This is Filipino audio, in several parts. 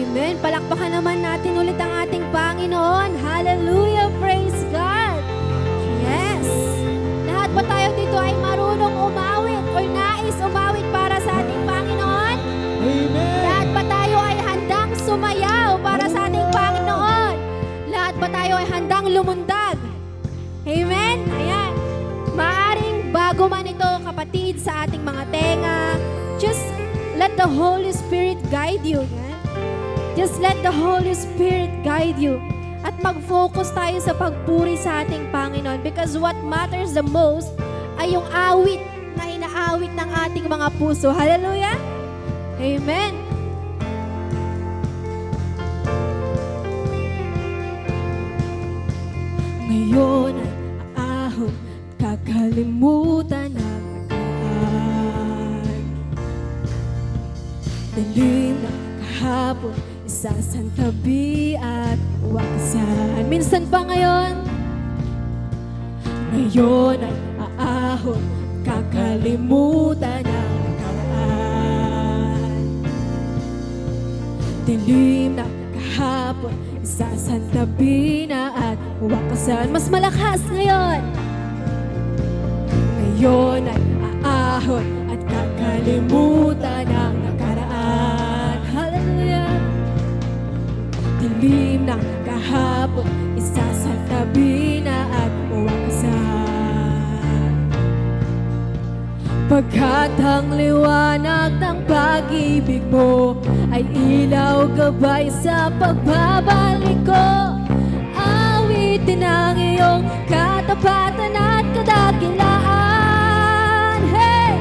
Amen. Palakpakan naman natin ulit ang ating Panginoon. Hallelujah. Praise God. Yes. Lahat ba tayo dito ay marunong umawit o nais umawit para sa ating Panginoon? Amen. Lahat ba tayo ay handang sumayaw para sa ating Panginoon? Lahat ba tayo ay handang lumundag? Amen? Ayan. Maaring bago man ito, kapatid, sa ating mga tenga, just let the Holy Spirit guide you. Ayan. Just let the Holy Spirit guide you. At mag-focus tayo sa pagpuri sa ating Panginoon, because what matters the most ay yung awit na inaawit ng ating mga puso. Hallelujah! Amen! Ngayon ay aahon, kakalimutan ang nakaraan. Dilim na kahapon, isasantabi at wakasan. Minsan pa ngayon, ngayon ay aahon, kakalimutan ang nakaraan. Dilim na kahapon, isasantabi na at wakasan. Mas malakas ngayon. Ngayon ay aahon at kakalimutan ang nakaraan. Hallelujah! Dilim na kahapon, isasantabi na at wakasan. Pagkat ang liwanag ng pag-ibig mo ay ilaw gabay sa pagbabalik ko. Awitin ang iyong katapatan at kadakilaan. Hey!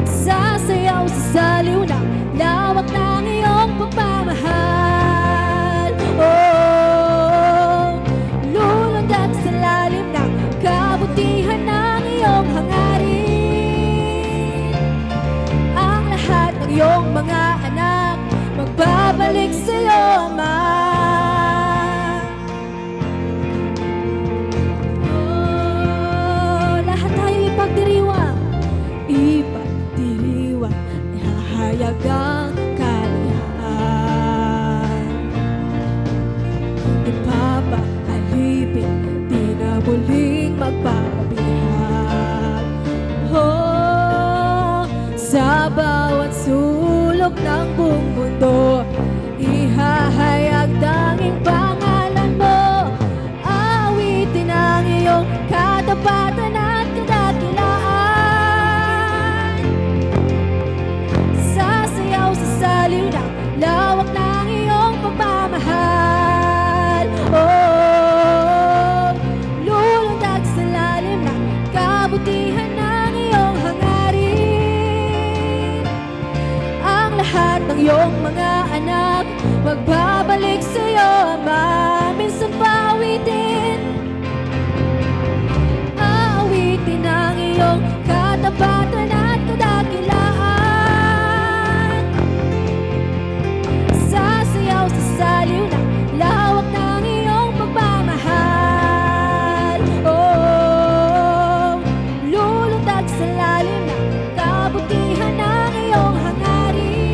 Sasayaw sa saliw ng lawak ng iyong pagmamahal. Oh, lulundag sa lalim ng kabutihan ng iyong hangarin. Ang lahat ng iyong mga anak magbabalik sa iyo, Ama. Oh, lahat tayo ipagdiriwang, ihahayag ang kalihaan. Ipapaalipin, di na muling magpapabihag. Oh, sa bawat sulok ng buong mundo, ihahayag tanging pangalan mo. Awitin ang iyong katapatan at kadakilaan. Sasayaw sa saliw ng lawak ng iyong pagmamahal. Oh, lulundag sa lalim ng kabutihan ng iyong hangarin. Ang lahat ng iyong mga anak magbabalik sa iyo, Ama. Minsan pa awitin, awitin ang iyong katapatan at kadakilaan. Sasayaw sa saliw ng lawak ng iyong pagmamahal. Oh, lulundag sa lalim ng kabutihan ng iyong hangarin.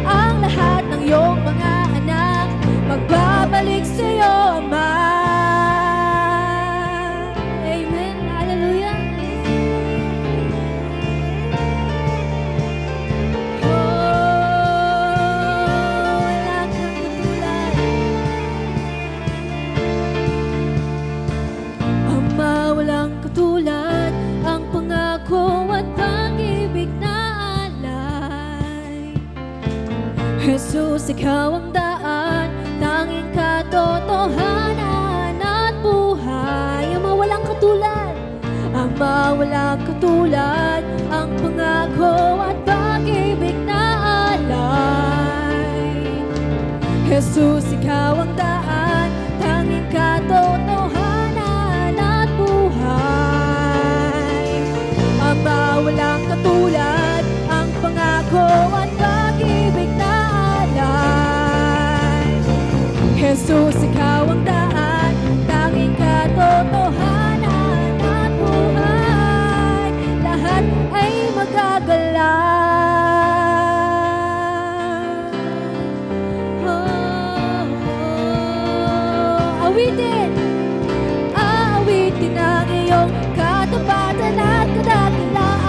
Ang lahat ng iyong mga anak magbabalik sa iyo, Ama. Amen. Hallelujah. Wala kang katulad. Ama, walang katulad ang pangako at pag-ibig na alay. Jesus, ikaw ang daan, tanging katotohanan at buhay. Ama, walang katulad. Ama, walang katulad ang pangako at pag-ibig na alay. Jesus, ikaw ang daan, tanging katotohanan at buhay. Ama, walang katulad ang pangako at pag-ibig na alay. Jesus, ikaw ang daan, tanging katotohanan at buhay. Lahat ay magagalak. iyong katapatan at kadakilaan.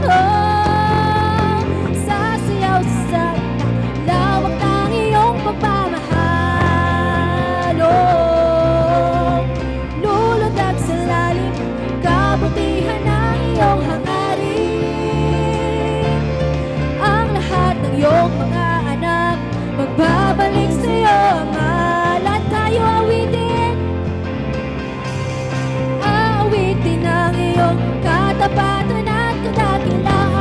Oh, sasayaw sa lawak ng iyong pagmamahal. Oh, luludag sa lalim, kabutihan ng iyong hangarin. Ang lahat ng iyong mga anak magbabalik sa iyo, Ama. Lahat tayo awitin, awitin ang iyong katapatan at kadakilaan.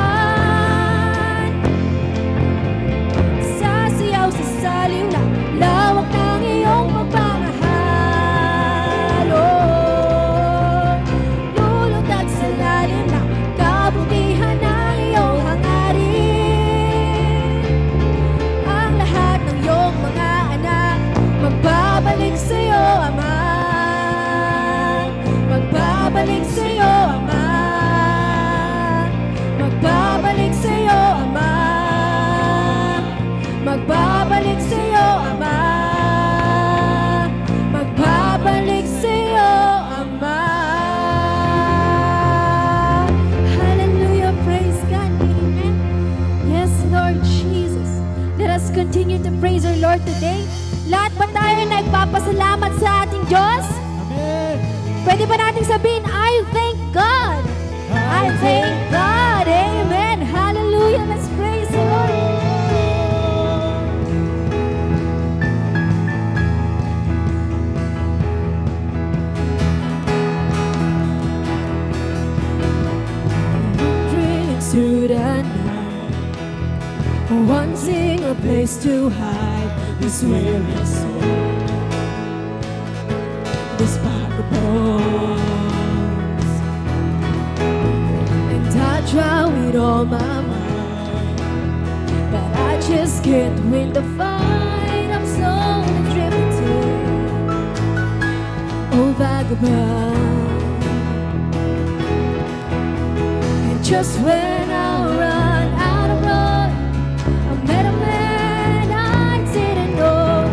Sasayaw sa saliw na lawak ng iyong pagmamahal. Oh, lulutag sa lalim na kabutihan ng iyong hangarin. Ang lahat ng iyong mga anak magbabalik sa iyo, Ama. Magbabalik sa iyo, Ama. Magbabalik sa iyo, Ama. Magbabalik sa iyo, Ama. Magbabalik sa iyo, Ama. Hallelujah, praise God, amen. Yes, Lord Jesus. Let us continue to praise our Lord today. Lahat ba tayo nagpapasalamat sa ating Diyos? Amen. Pwede ba nating sabihin, I thank God. I thank God. Amen. Hallelujah. Let's praise the Lord. Wandering through the night, wanting a place to hide this weary soul, this bones. And I try with all my might, but I just can't win the fight. I'm so drifting, oh vagabond. And just when I run out of road, I met a man I didn't know,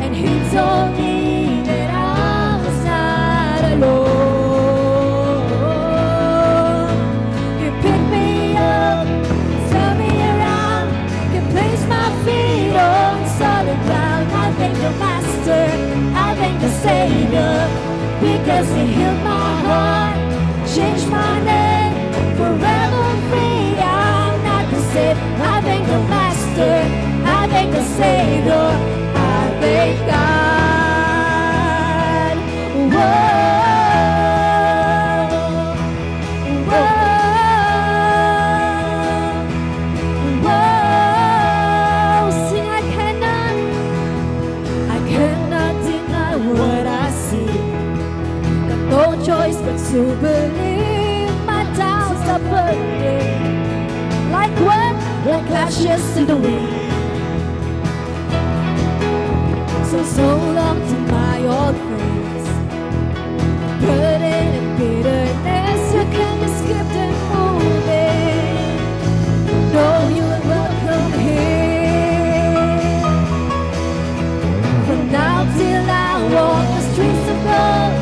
and he told me that I was not alone. He picked me up, turned me around, he placed my feet on solid ground. I thank the Master, I thank the Savior, because he healed my heart, changed my name, forever free. I'm not the same. I thank the Master, I thank the Savior, I thank God. Whoa, whoa, whoa. Sing, I cannot deny what I see. Got no choice but to believe. My doubts are burning like what? Like ashes in the wind. So long to my old friends, burden and bitterness. You can just skip and move it. No, you are welcome here. From now till I walk the streets of gold,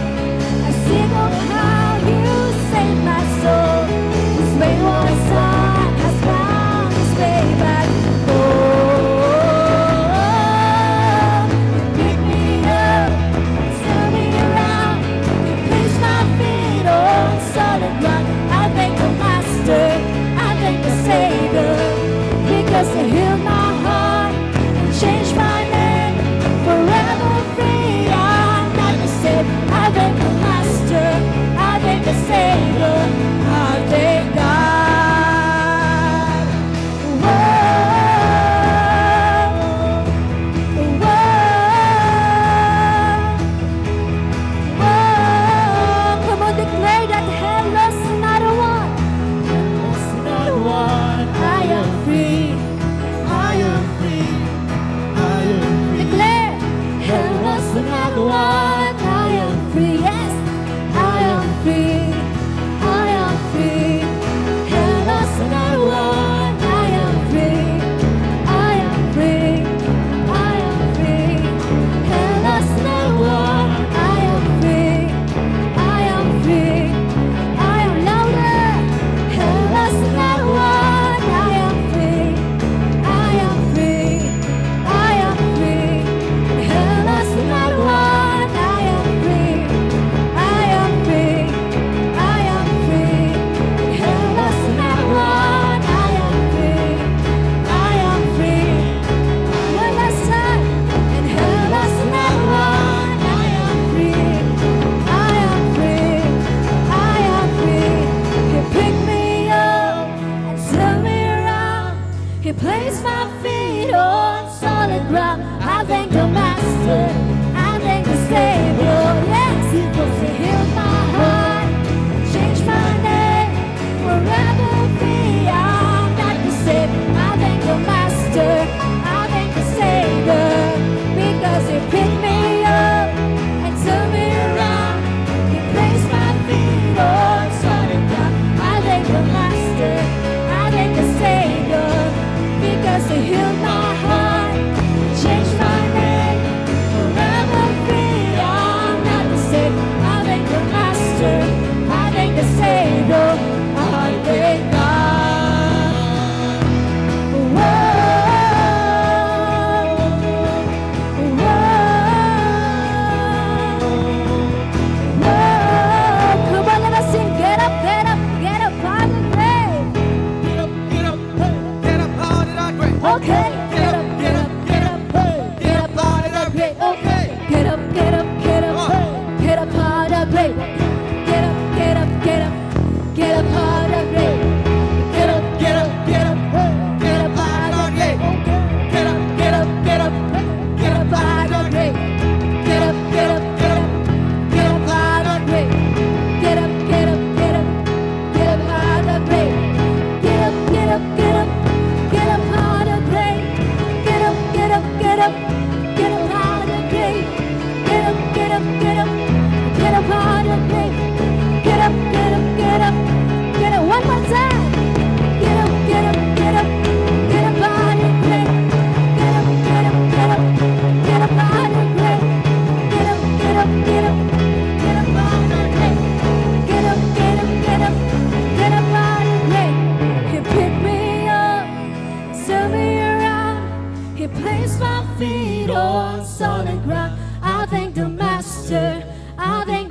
I sing of how you saved my soul. This wayward son has found his way back home. You pick me up,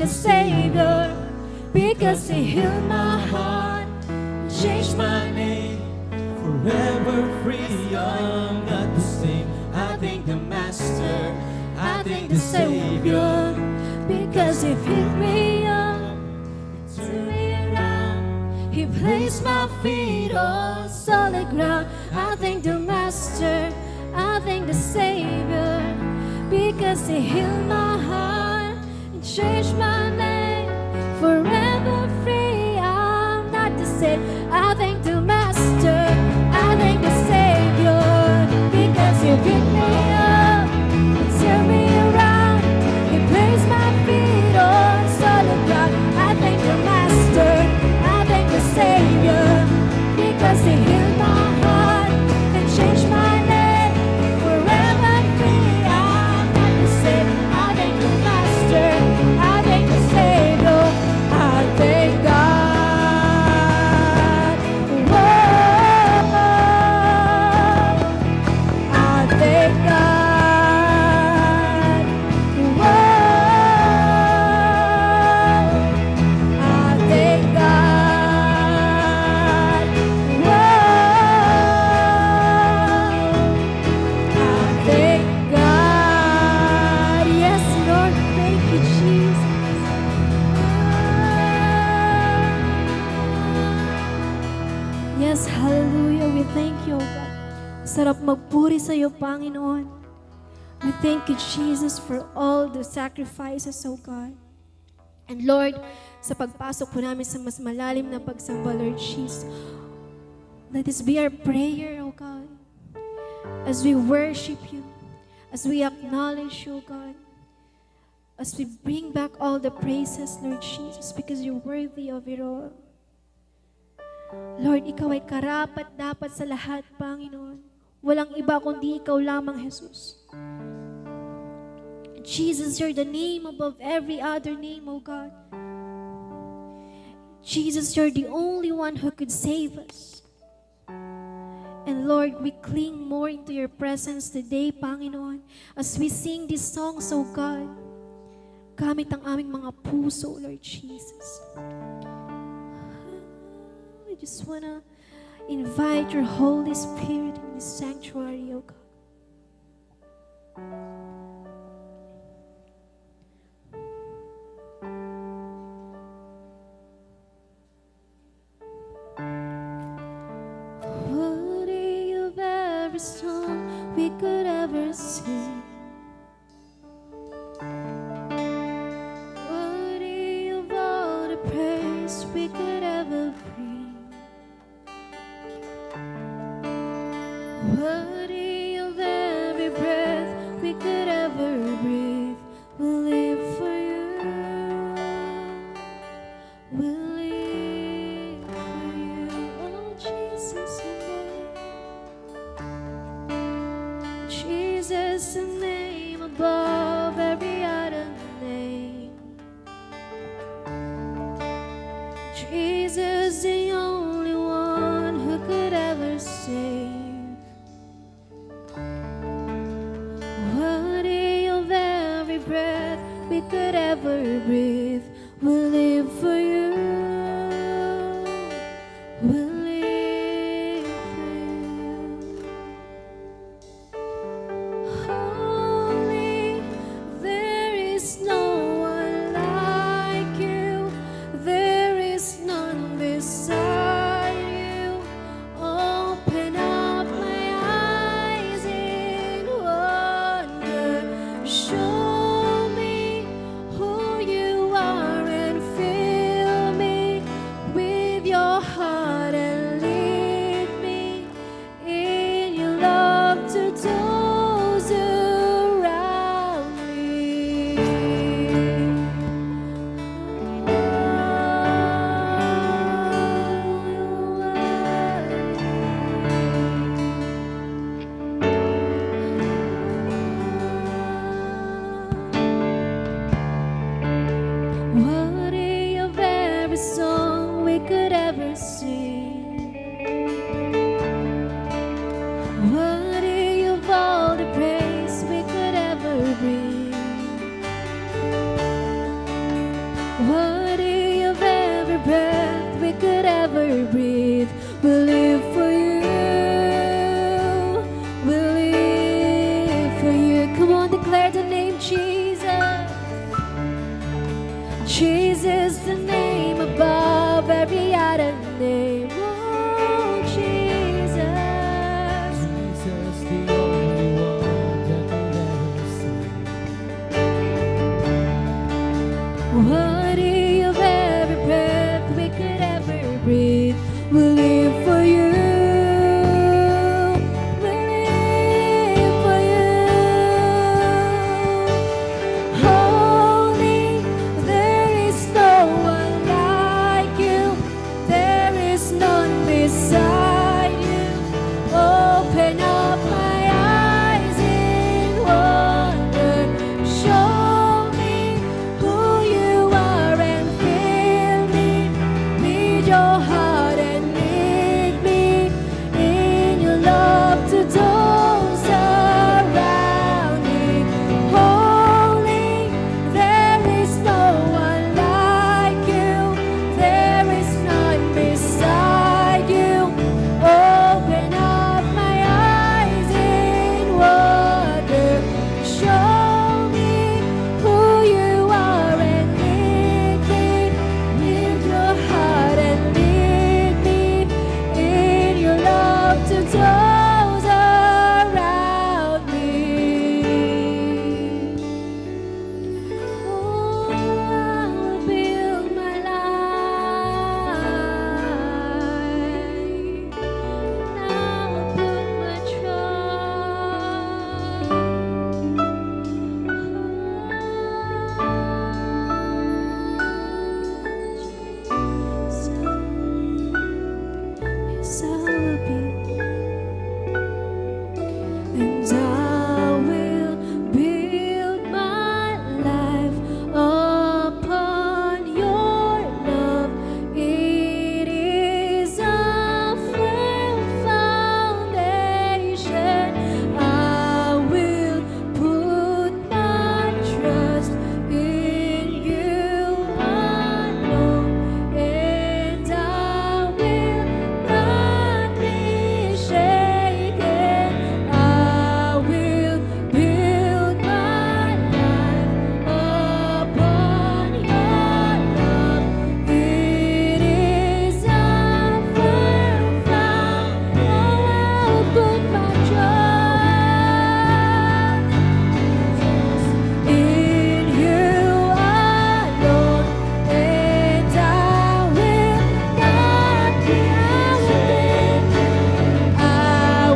the Savior, because He healed my heart, changed my name. Forever free, I'm not the same. I thank the Master, I thank the Savior, because He picked me up, turned me around. He placed my feet on solid ground. I thank the Master, I thank the Savior, because He healed my heart and changed my name. Forever free, I'm not the same. I thank the Master, I thank the Savior, because He picked me up and turned me around. He placed my feet on solid ground. I thank the Master, I thank the Savior, because He healed my heart and changed my name. Forever free, I'm not the same. I thank the Master, I thank the Savior, I thank God. Yes, hallelujah. We thank you, O God. Sarap magpuri sa iyo, Panginoon. We thank you, Jesus, for all the sacrifices, O God. And Lord, sa pagpasok po namin sa mas malalim na pagsamba, Lord Jesus, let this be our prayer, O God, as we worship you, as we acknowledge you, O God, as we bring back all the praises, Lord Jesus, because you're worthy of it all. Lord, Ikaw ay karapat-dapat sa lahat, Panginoon. Walang iba kundi Ikaw lamang, Jesus. Jesus, you're the name above every other name, O God. Jesus, you're the only one who could save us. And Lord, we cling more into your presence today, Panginoon, as we sing these songs, O God. Gamit ang aming mga puso, Lord Jesus. We just want to invite your Holy Spirit in this sanctuary, O God. Worthy of every song we could ever sing, worthy of all the praise we could ever bring. Worthy of every breath we could ever breathe, we'll live for you. We'll live for you, oh Jesus, Jesus, the name above every other name. Jesus, the only one who could ever save. Worthy of every breath we could ever breathe, we'll live for you. We'll live for you. Holy, there is no one like you. There is none beside you. Open up my eyes in wonder. Show me who you are and fill me with your heart and lead me in your love to those around me. Worthy of every song we could ever sing, worthy of all the praise we could ever bring. Worthy of every breath we could ever breathe. We live for you. We live for you. Come on, declare the name Jesus. Jesus, the name above every other name. Oh, Jesus. Jesus, the only one that will ever see. Worthy of every breath we could ever breathe. We live for you. We live for you. Holy, there is no one like you. There is none beside you. Open up my eyes in wonder. Show me who you are and fill me with your heart and lead me in your love to those around me. Holy, there is no one like you. There is none beside you. Open up my eyes in wonder. Show me who you are and lead me with your heart and lead me in your love to those around me. Oh, I will build my life. I will put my trust. Yes, I will be. And I will build my life upon your love. It is a firm foundation. I will put my trust in you alone, and I will not be shaken. I will build my life upon your love. It is a firm foundation. I'll put my trust in you alone, and I will not be shaken. I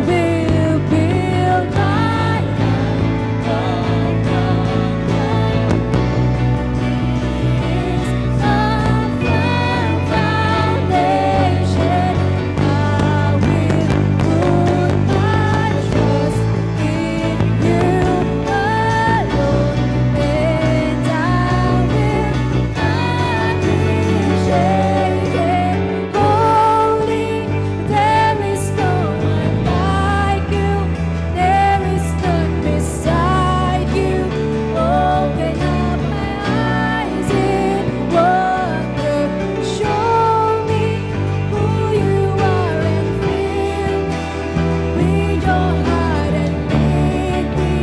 will build my life upon a firm foundation. I will put my trust in you alone, and I will not be shaken. Holy, there is no one like you. There is none beside you. Open up my eyes in wonder. Show me who you are and fill me with your heart and lead me.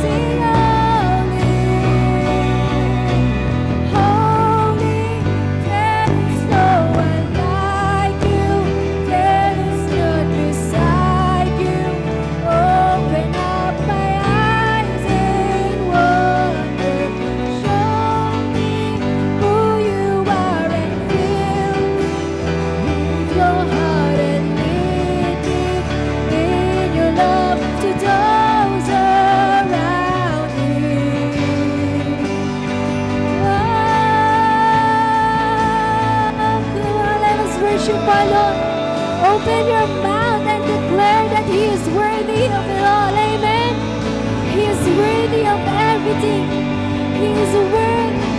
Sing holy, there is no one like you. There is none beside you. Open up my eyes in wonder. Show me who you are and fill me with your heart and lead me in your love to those around me. Come on, let us worship our Lord. Open your mouth and declare that He is worthy of it all. Amen. He is worthy of everything. He is worthy.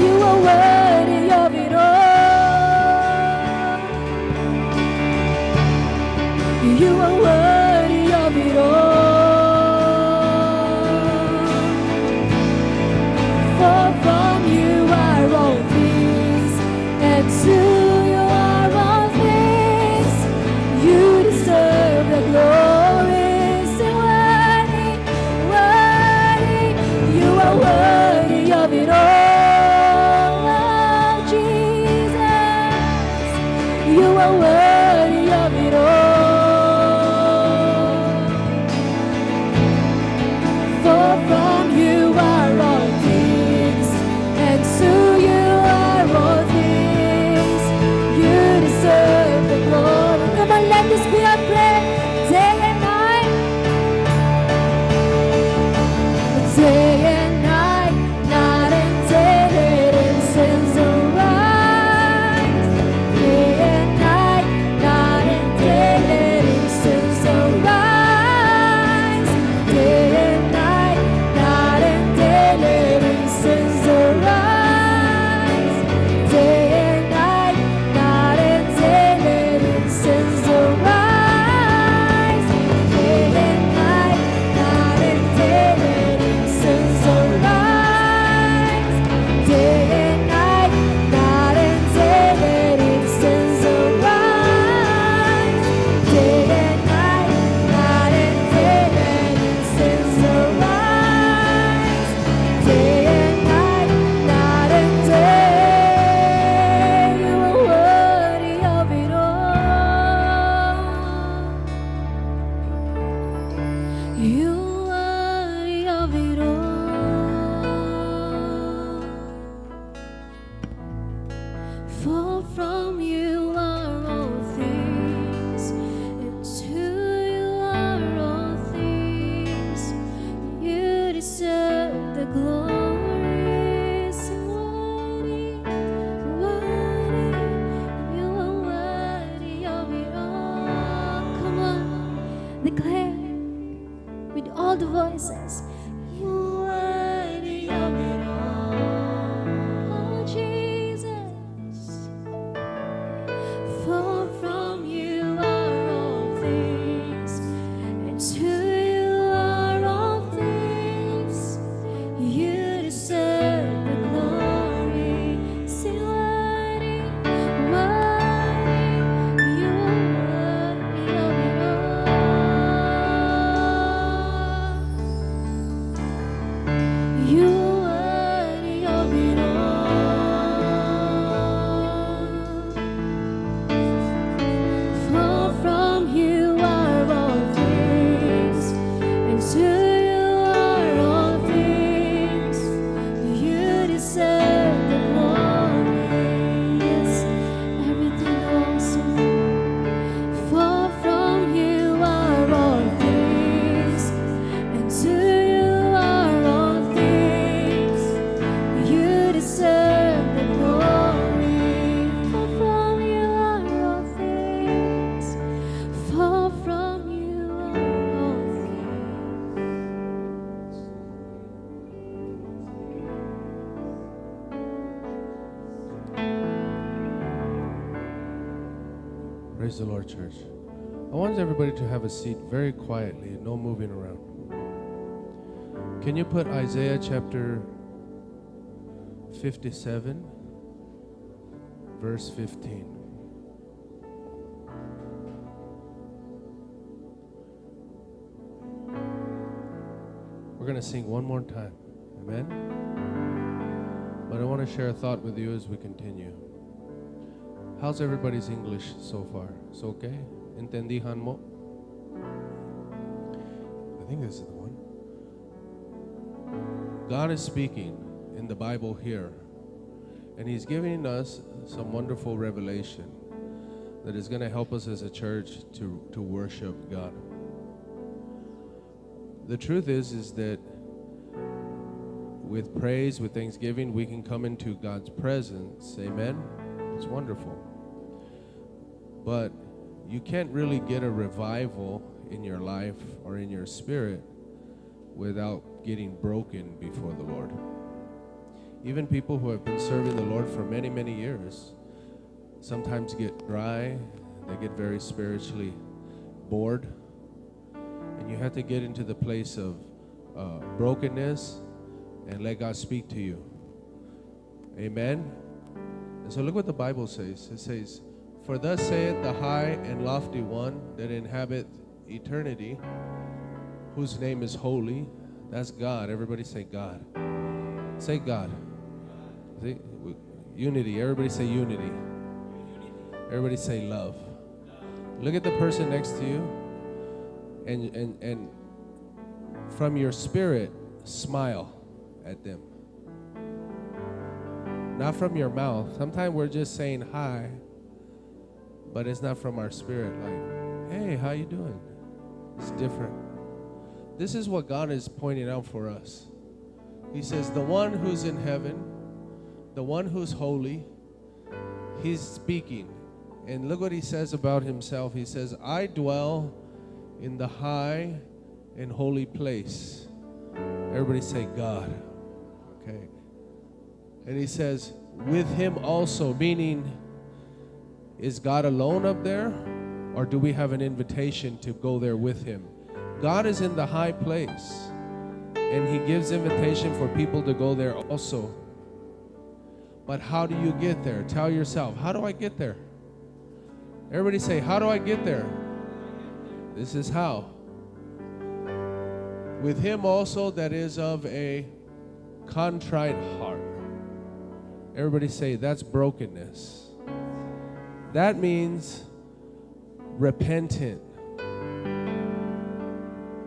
You are worthy of it all. You are worthy of it all. For from you are all things, and to you are all things. You deserve the glory. Say worthy, worthy. You are worthy of it all, oh, Jesus. You are worthy of it all. For from you are all things, and to you are all things. You deserve the glory. Come on, let this be our prayer day and night. Day and night, night and day, let incense arise. Day and night, night and day, let incense arise. Day and night, night and day, let incense arise. Day and night, night and day, let incense arise. Day and night, night and day, let incense arise. Day and night, night and day, let incense arise. Day and night, night and day, let incense arise. Day and night, night and day, you are worthy of it all. You are worthy of it all. For from you are all things, and to you are all things. You deserve the glory. Sing worthy, worthy. You are worthy of it all. Come on, declare with all the voices. You are worthy of it all, oh Jesus. For from you are all things, and to you are all things. You deserve the glory. Say worthy, worthy. You are worthy of it all. You are worthy of it all. For from you are all things, and to you are all things. You deserve the glory. Yes, everything belongs to you. For from you are all things, and to you are all things. You deserve the glory. For from you are all things. For from you are all things. Praise the Lord, church. I want everybody to have a seat very quietly, no moving around. Can you put Isaiah chapter 57, verse 15? We're going to sing one more time. Amen? But I want to share a thought with you as we continue. How's everybody's English so far? It's okay? Entendihan mo? I think this is the one. God is speaking in the Bible here, and He's giving us some wonderful revelation that is going to help us as a church to worship God. The truth is that with praise, with thanksgiving, we can come into God's presence. Amen? It's wonderful. But you can't really get a revival in your life or in your spirit without getting broken before the Lord. Even people who have been serving the Lord for many, many years sometimes get dry. They get very spiritually bored, and you have to get into the place of brokenness and let God speak to you. Amen. And so look what the Bible says. It says, "For thus saith the high and lofty one that inhabiteth eternity, whose name is holy." That's God. Everybody say God. Say God. See? Unity. Everybody say unity. Everybody say love. Look at the person next to you, and from your spirit, smile at them. Not from your mouth. Sometimes we're just saying hi, but it's not from our spirit. Like, hey, how you doing? It's different. This is what God is pointing out for us. He says, the one who's in heaven, the one who's holy, he's speaking. And look what he says about himself. He says, I dwell in the high and holy place. Everybody say God. Okay. And he says, with him also, meaning, is God alone up there? Or do we have an invitation to go there with him? God is in the high place. And he gives invitation for people to go there also. But how do you get there? Tell yourself, how do I get there? Everybody say, how do I get there? This is how. With him also that is of a contrite heart. Everybody say, that's brokenness. That means repentant.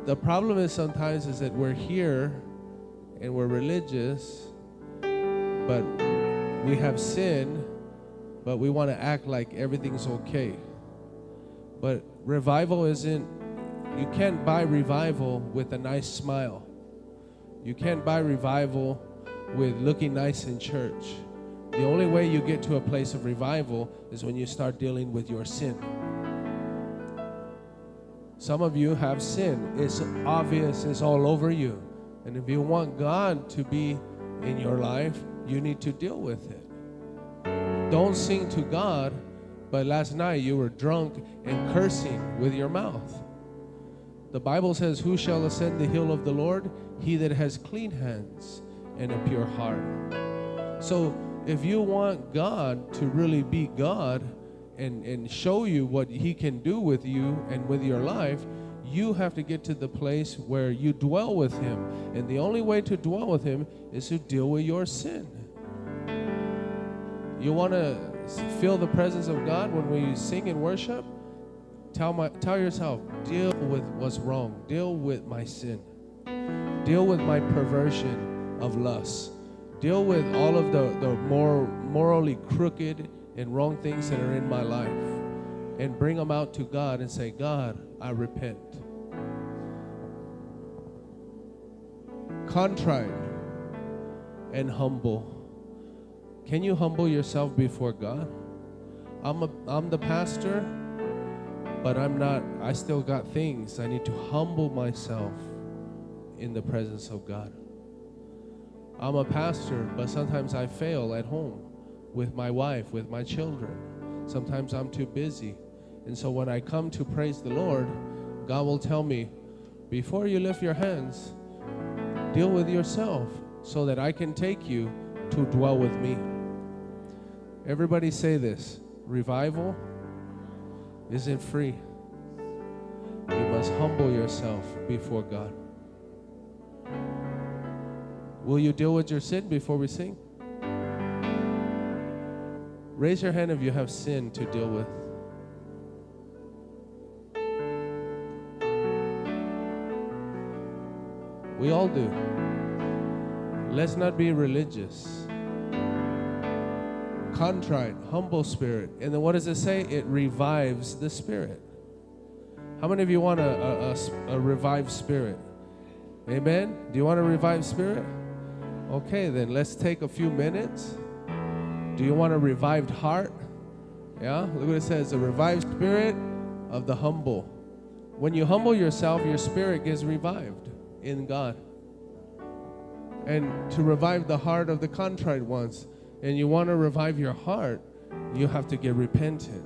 The problem is sometimes is that we're here and we're religious, but we have sin, but we want to act like everything's okay. But revival isn't, you can't buy revival with a nice smile. You can't buy revival with looking nice in church. The only way you get to a place of revival is when you start dealing with your sin. Some of you have sin. It's obvious. It's all over you. And if you want God to be in your life, you need to deal with it. Don't sing to God, but last night you were drunk and cursing with your mouth. The Bible says, who shall ascend the hill of the Lord? He that has clean hands and a pure heart. So if you want God to really be God, and show you what he can do with you and with your life, you have to get to the place where you dwell with him. And the only way to dwell with him is to deal with your sin. You want to feel the presence of God when we sing and worship? Tell yourself, deal with what's wrong. Deal with my sin. Deal with my perversion of lust. Deal with all of the more morally crooked and wrong things that are in my life, and bring them out to God and say, God, I repent. Contrite and humble. Can you humble yourself before God? I'm the pastor, but I still got things. I need to humble myself in the presence of God. I'm a pastor, but sometimes I fail at home. With my wife, with my children. Sometimes I'm too busy. And so when I come to praise the Lord, God will tell me, before you lift your hands, deal with yourself so that I can take you to dwell with me. Everybody say this. Revival isn't free. You must humble yourself before God. Will you deal with your sin before we sing? Raise your hand if you have sin to deal with. We all do. Let's not be religious. Contrite, humble spirit. And then what does it say? It revives the spirit. How many of you want a revived spirit? Amen? Do you want a revived spirit? Okay, then let's take a few minutes. Do you want a revived heart? Yeah, look what it says, a revived spirit of the humble. When you humble yourself, your spirit gets revived in God. And to revive the heart of the contrite ones, and you want to revive your heart, you have to get repentant.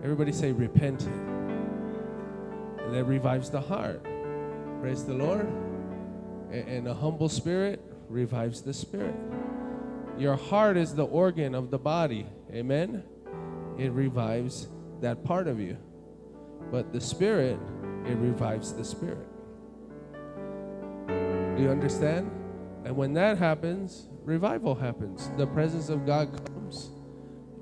Everybody say repentant. And that revives the heart. Praise the Lord. And a humble spirit revives the spirit. Your heart is the organ of the body. Amen. It revives that part of you. But the spirit, it revives the spirit. Do you understand? And when that happens, revival happens. The presence of God comes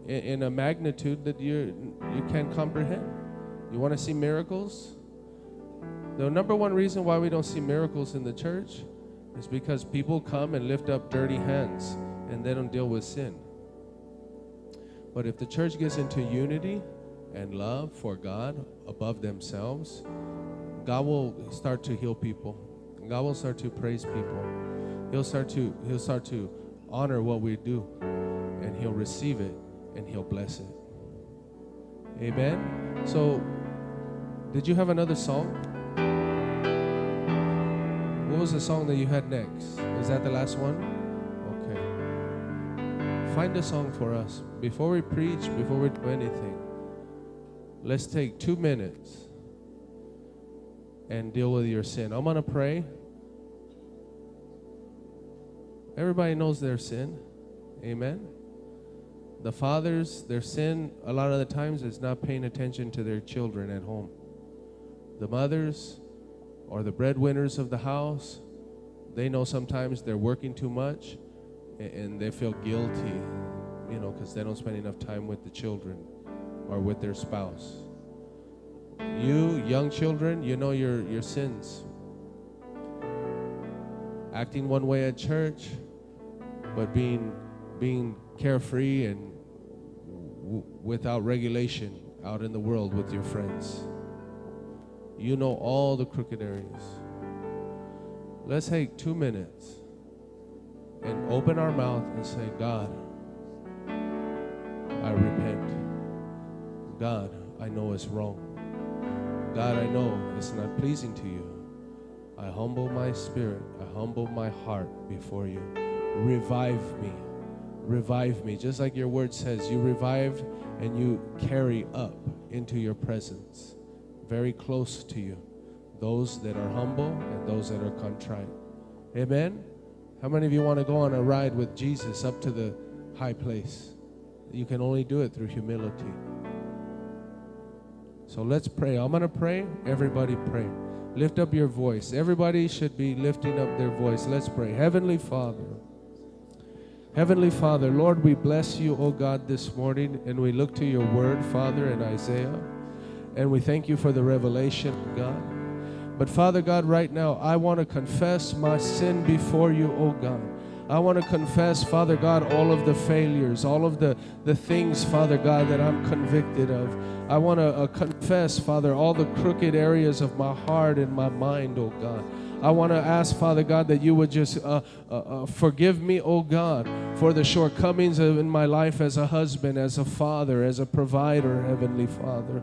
in a magnitude that you can't comprehend. You want to see miracles? The number one reason why we don't see miracles in the church is because people come and lift up dirty hands and they don't deal with sin. But if the church gets into unity and love for God above themselves, God will start to heal people. God will start to praise people. He'll start to honor what we do, and He'll receive it and He'll bless it. Amen. So, did you have another song? What was the song that you had next? Was that the last one? Okay. Find a song for us. Before we preach, before we do anything, let's take 2 minutes and deal with your sin. I'm going to pray. Everybody knows their sin. Amen. The fathers, their sin, a lot of the times, is not paying attention to their children at home. The mothers or the breadwinners of the house, they know sometimes they're working too much and they feel guilty, because they don't spend enough time with the children or with their spouse. You, young children, you know your sins. Acting one way at church, but being carefree and without regulation out in the world with your friends. You know all the crooked areas. Let's take 2 minutes and open our mouth and say, God, I repent. God, I know it's wrong. God, I know it's not pleasing to you. I humble my spirit. I humble my heart before you. Revive me. Revive me. Just like your word says, you revive and you carry up into your presence, very close to you, those that are humble and those that are contrite. Amen? How many of you want to go on a ride with Jesus up to the high place? You can only do it through humility. So let's pray. I'm going to pray. Everybody pray. Lift up your voice. Everybody should be lifting up their voice. Let's pray. Heavenly Father, Lord, we bless you, oh God, this morning, and we look to your word, Father, in Isaiah, and we thank you for the revelation, God. But Father God, right now, I want to confess my sin before you, oh God. I want to confess, Father God, all of the failures, all of the things, Father God, that I'm convicted of. I want to confess, Father, all the crooked areas of my heart and my mind, oh God. I want to ask, Father God, that you would just forgive me, oh God, for the shortcomings in my life as a husband, as a father, as a provider, Heavenly Father.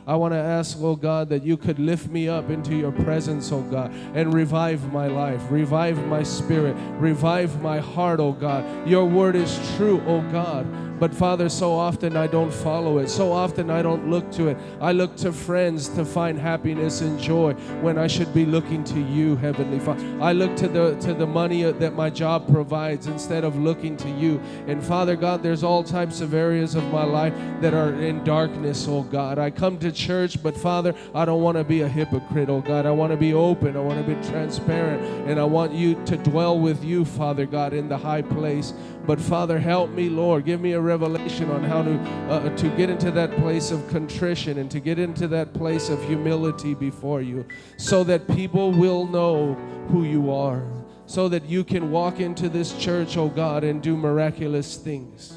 I want to ask, oh God, that you could lift me up into your presence, oh God, and revive my life, revive my spirit, revive my heart, oh God. Your word is true, oh God. But Father, so often I don't follow it. So often I don't look to it. I look to friends to find happiness and joy when I should be looking to you, Heavenly Father. I look to the money that my job provides instead of looking to you. And Father God, there's all types of areas of my life that are in darkness, oh God. I come to church, but Father, I don't want to be a hypocrite, oh God. I want to be open. I want to be transparent. And I want you to dwell with you, Father God, in the high place. But Father, help me, Lord. Give me a revelation on how to get into that place of contrition and to get into that place of humility before you, so that people will know who you are, so that you can walk into this church, oh God, and do miraculous things,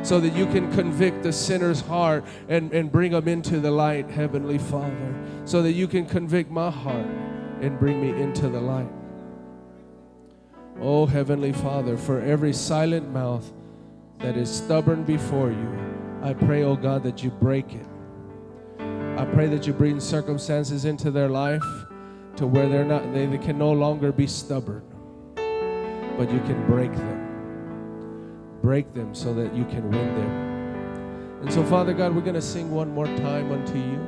so that you can convict the sinner's heart and bring them into the light, Heavenly Father, so that you can convict my heart and bring me into the light. Oh, Heavenly Father, for every silent mouth that is stubborn before you, I pray, oh God, that you break it. I pray that you bring circumstances into their life to where they can no longer be stubborn, but you can break them. Break them so that you can win them. And so, Father God, we're going to sing one more time unto you.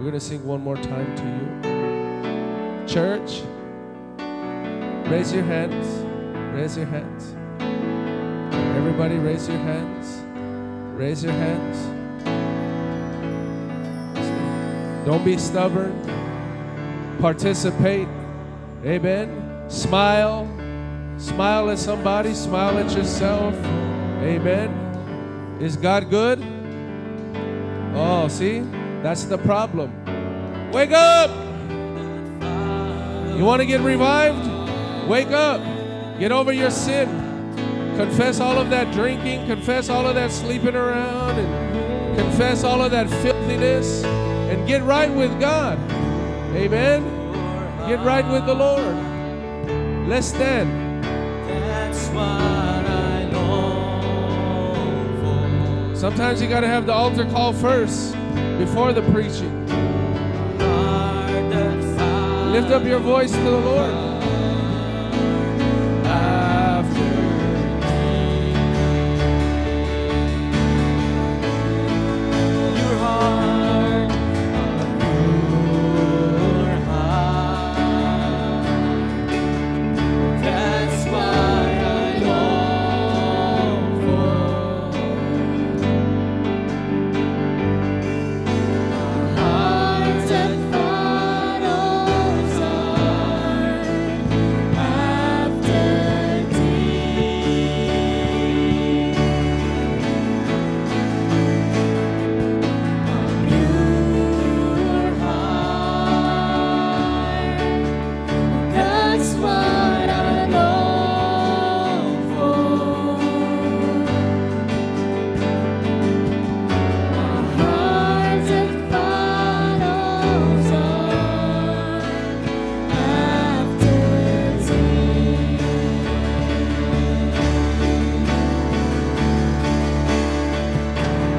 We're going to sing one more time to you. Church, raise your hands. Raise your hands. Everybody raise your hands. Raise your hands. Don't be stubborn. Participate. Amen. Smile. Smile at somebody. Smile at yourself. Amen. Is God good? Oh, see? That's the problem. Wake up! You want to get revived? Wake up. Get over your sin. Confess all of that drinking. Confess all of that sleeping around. And confess all of that filthiness. And get right with God. Amen. Get right with the Lord. Let's stand. That's what I long for. Sometimes you got to have the altar call first before the preaching. Lift up your voice to the Lord. Your heart, that's what I long for. Heart that follows after thee. Pure heart, that's what I long for. A heart that follows after thee.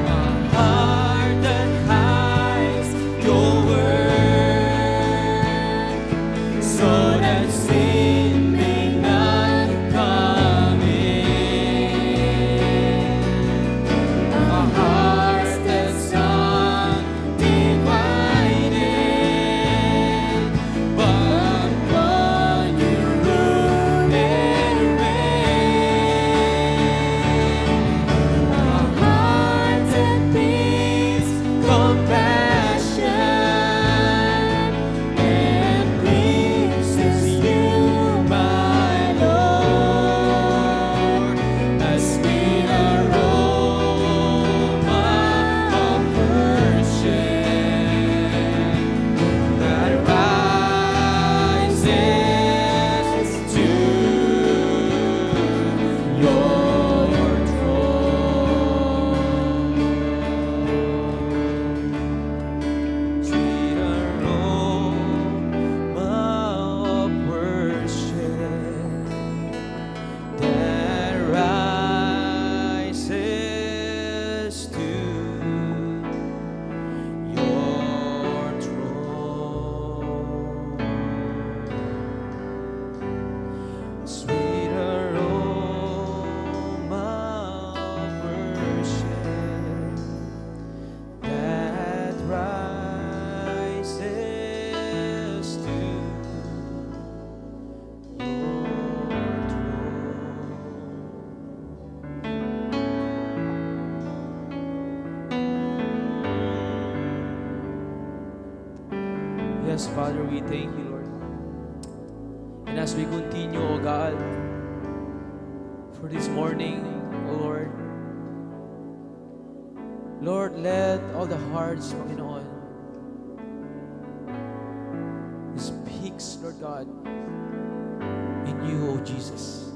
A heart that hides your word, so that sin may not come in. A heart that's undivided, but one you rule and reign. A heart that beats compassion and pleases you, my Lord, a sweet aroma of worship that rises to your throne. Sweet aroma of worship that rises to your throne. Sweet aroma of worship that rises to Yes, Father, we thank you, Lord. And as we continue, O God, for this morning, O Lord, Lord, let all the hearts, Panginoon, speaks, Lord God, in you, O Jesus.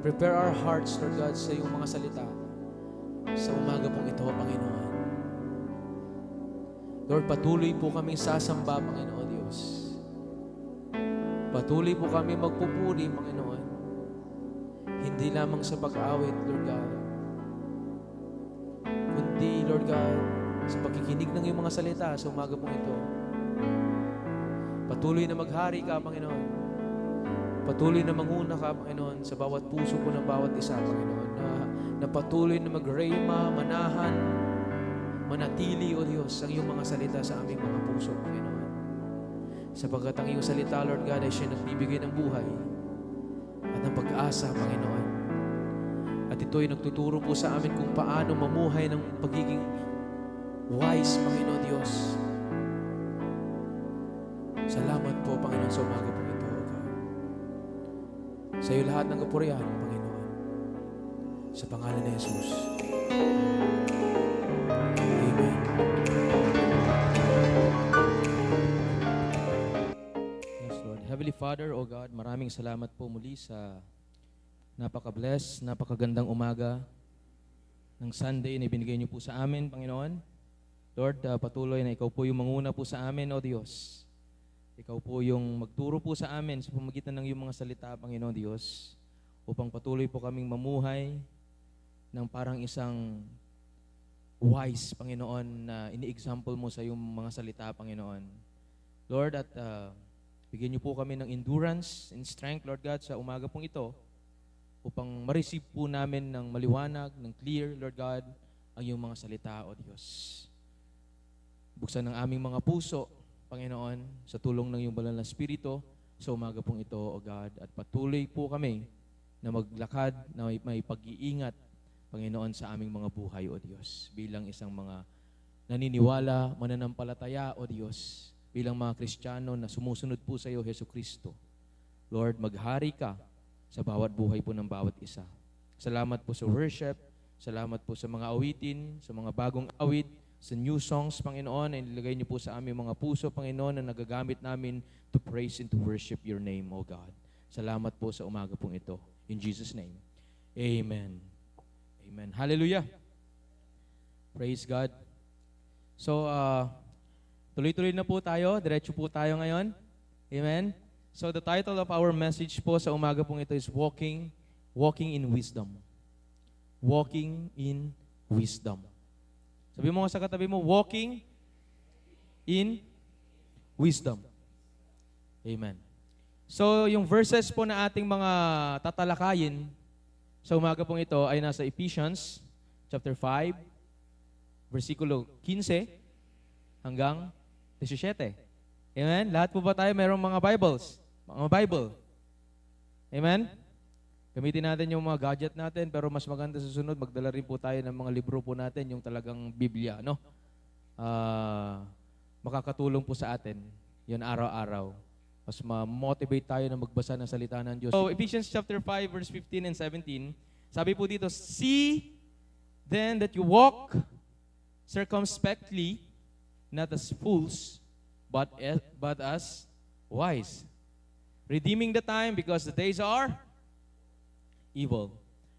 Prepare our hearts, Lord God, sa iyong mga salita sa umaga pong ito, Panginoon. Lord, patuloy po kaming sasamba, Panginoon Diyos. Patuloy po kami magpupuri, Panginoon. Hindi lamang sa pag-awit, Lord God, kundi, Lord God, sa pagkikinig ng iyong mga salita sa umaga pong ito. Patuloy na maghari ka, Panginoon. Patuloy na manguna ka, Panginoon, sa bawat puso po ng bawat isa, Panginoon. Na patuloy na mag-rema, manahan manatili, O Diyos, ang iyong mga salita sa aming mga puso, Panginoon. Sapagkat ang iyong salita, Lord God, ay siya nagbibigay ng buhay at ng pag-asa, Panginoon. At ito ay nagtuturo po sa amin kung paano mamuhay ng pagiging wise, Panginoon Diyos. Salamat po, Panginoon, sa umaga po ito, O God. Sa iyo lahat ng kapurihan, Panginoon. Sa pangalan ni Jesus. Amen. Yes, Lord. Heavenly Father, O God, maraming salamat po muli sa napaka-bless, napakagandang umaga ng Sunday na ibinigay niyo po sa amin, Panginoon. Lord, patuloy na ikaw po yung manguna po sa amin, O Diyos. Ikaw po yung magturo po sa amin sa pamagitan ng iyong mga salita, Panginoon Diyos, upang patuloy po kaming mamuhay ng parang isang wise, Panginoon, na ini-example mo sa iyong mga salita, Panginoon. Lord, at bigyan niyo po kami ng endurance and strength, Lord God, sa umaga pong ito, upang ma-receive po namin ng maliwanag, ng clear, Lord God, ang iyong mga salita, O Diyos. Buksan ang aming mga puso, Panginoon, sa tulong ng iyong banal na Espiritu, sa umaga pong ito, O God, at patuloy po kami na maglakad, na may pag-iingat, Panginoon, sa aming mga buhay, O Diyos, bilang isang mga naniniwala, mananampalataya, O Diyos, bilang mga Kristiyano na sumusunod po sa iyo, Hesus Kristo. Lord, maghari ka sa bawat buhay po ng bawat isa. Salamat po sa worship, salamat po sa mga awitin, sa mga bagong awit, sa new songs, Panginoon, na inilagay niyo po sa aming mga puso, Panginoon, na nagagamit namin to praise and to worship your name, O God. Salamat po sa umaga pong ito. In Jesus' name, amen. Amen. Hallelujah. Praise God. So, tuloy-tuloy na po tayo. Diretso po tayo ngayon. Amen. So, the title of our message po sa umaga pong ito is Walking in Wisdom. Walking in Wisdom. Sabi mo nga sa katabi mo, Walking in Wisdom. Amen. So, yung verses po na ating mga tatalakayin sa umaga pong ito ay nasa Ephesians chapter 5, versikulo 15 hanggang 17. Amen? Lahat po ba tayo mayroong mga Bibles? Mga Bible. Amen? Gamitin natin yung mga gadget natin, pero mas maganda sa sunod, magdala rin po tayo ng mga libro po natin, yung talagang Biblia, no? Makakatulong po sa atin yun araw-araw. Mas ma-motivate tayo na magbasa ng salita ng Diyos. So, Ephesians chapter 5, verse 15 and 17, sabi po dito, See then that you walk circumspectly, not as fools, but as wise, redeeming the time because the days are evil.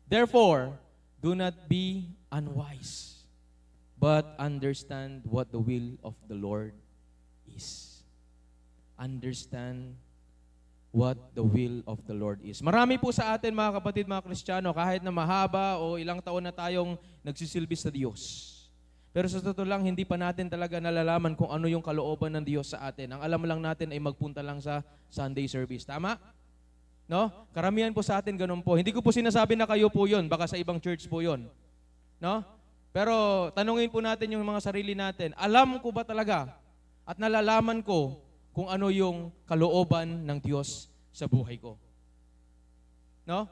Therefore, do not be unwise, but understand what the will of the Lord is. Understand what the will of the Lord is. Marami po sa atin, mga kapatid, mga Kristiyano, kahit na mahaba o ilang taon na tayong nagsisilbi sa Diyos. Pero sa totoo lang, hindi pa natin talaga nalalaman kung ano yung kalooban ng Diyos sa atin. Ang alam lang natin ay magpunta lang sa Sunday service. Tama? No? Karamihan po sa atin ganun po. Hindi ko po sinasabi na kayo po yun. Baka sa ibang church po yun. No? Pero tanungin po natin yung mga sarili natin. Alam ko ba talaga at nalalaman ko kung ano yung kalooban ng Diyos sa buhay ko? No?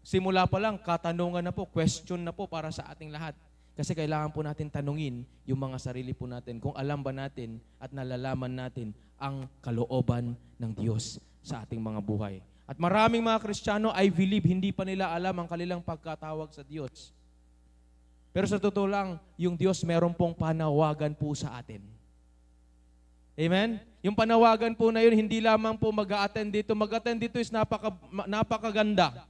Simula pa lang, katanungan na po, question na po para sa ating lahat. Kasi kailangan po natin tanungin yung mga sarili po natin kung alam ba natin at nalalaman natin ang kalooban ng Diyos sa ating mga buhay. At maraming mga Kristiyano, I believe, hindi pa nila alam ang kanilang pagkatawag sa Diyos. Pero sa totoo lang, yung Diyos meron pong panawagan po sa atin. Amen? Yung panawagan po na yun, hindi lamang po mag-a-attend dito. Mag-attend dito is napakaganda.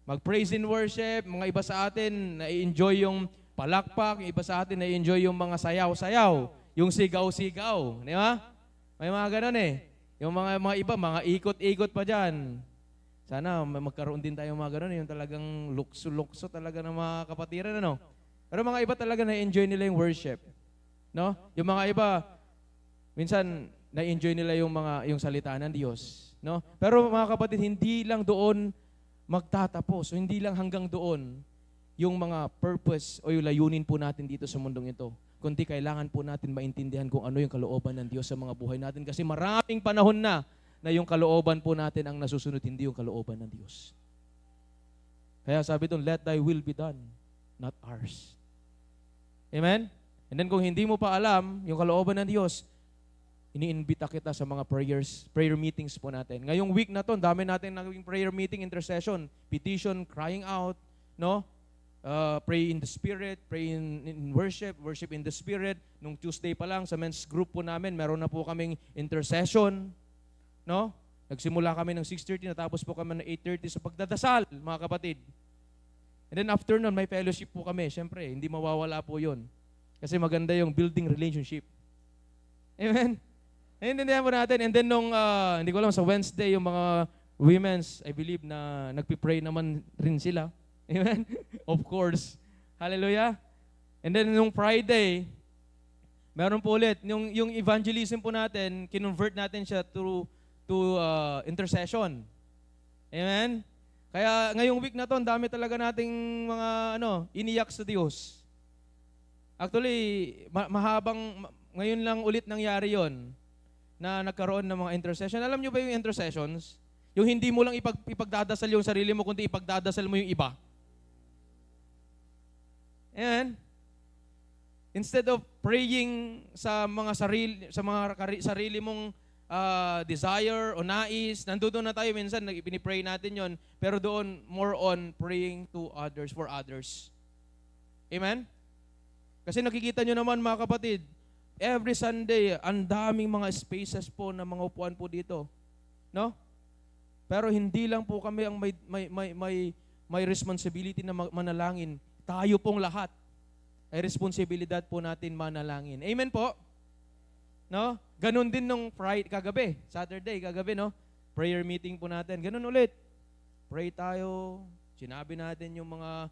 Mag-praise and worship, mga iba sa atin, na-enjoy yung palakpak, yung iba sa atin na-enjoy yung mga sayaw-sayaw, yung sigaw-sigaw. Di ba? May mga ganun eh. Yung mga iba, mga ikot-ikot pa dyan. Sana magkaroon din tayo mga ganun, yung talagang lukso-lukso talaga ng mga kapatiran, ano? Pero mga iba talaga na-enjoy nila yung worship. No? Yung mga iba, minsan na-enjoy nila yung salita ng Diyos. No? Pero mga kapatid, hindi lang doon magtatapos. So, hindi lang hanggang doon yung mga purpose o yung layunin po natin dito sa mundong ito. Kundi kailangan po natin maintindihan kung ano yung kalooban ng Diyos sa mga buhay natin. Kasi maraming panahon na yung kalooban po natin ang nasusunod, hindi yung kalooban ng Diyos. Kaya sabi doon, let thy will be done, not ours. Amen? And then kung hindi mo pa alam yung kalooban ng Diyos, iniimbita kita sa mga prayer meetings po natin. Ngayong week na to, dami natin naging prayer meeting, intercession, petition, crying out, no? Pray in the Spirit, pray in worship, worship in the Spirit. Nung Tuesday pa lang, sa men's group po namin, meron na po kaming intercession, no? Nagsimula kami ng 6:30, natapos po kami ng 8:30 sa pagdadasal, mga kapatid. And then after nun, may fellowship po kami. Siyempre, hindi mawawala po yun. Kasi maganda yung building relationship. Amen? Naiintindihan po natin. And then nung, hindi ko alam, sa Wednesday, yung mga women's, I believe na nagpipray naman rin sila. Amen? Of course. Hallelujah. And then nung Friday, meron po ulit, yung evangelism po natin, kinonvert natin siya to intercession. Amen? Kaya ngayong week na to, ang dami talaga nating mga iniyak sa Diyos. Actually, ngayon lang ulit nangyari yon na nagkaroon ng mga intercession. Alam nyo ba yung intercessions? Yung hindi mo lang ipagdadasal yung sarili mo, kundi ipagdadasal mo yung iba. Amen? Instead of praying sa mga sarili mong desire o nais, nandoon na tayo minsan, pinipray natin yon, pero doon, more on praying to others, for others. Amen? Kasi nakikita nyo naman mga kapatid, every Sunday, ang daming mga spaces po na mga upuan po dito. No? Pero hindi lang po kami ang may responsibility na manalangin. Tayo pong lahat ay responsibilidad po natin manalangin. Amen po? No? Ganon din nung Friday, Saturday, kagabi, no? Prayer meeting po natin. Ganon ulit. Pray tayo. Sinabi natin yung mga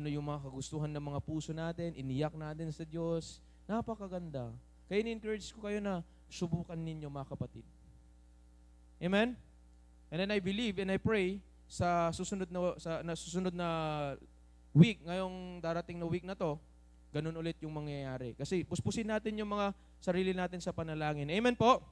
yung mga kagustuhan ng mga puso natin, iniyak natin sa Diyos. Napakaganda. Kaya ni-encourage ko kayo na subukan ninyo mga kapatid. Amen? And then I believe and I pray sa susunod na week, ngayong darating na week na to, ganun ulit yung mangyayari. Kasi puspusin natin yung mga sarili natin sa panalangin. Amen po?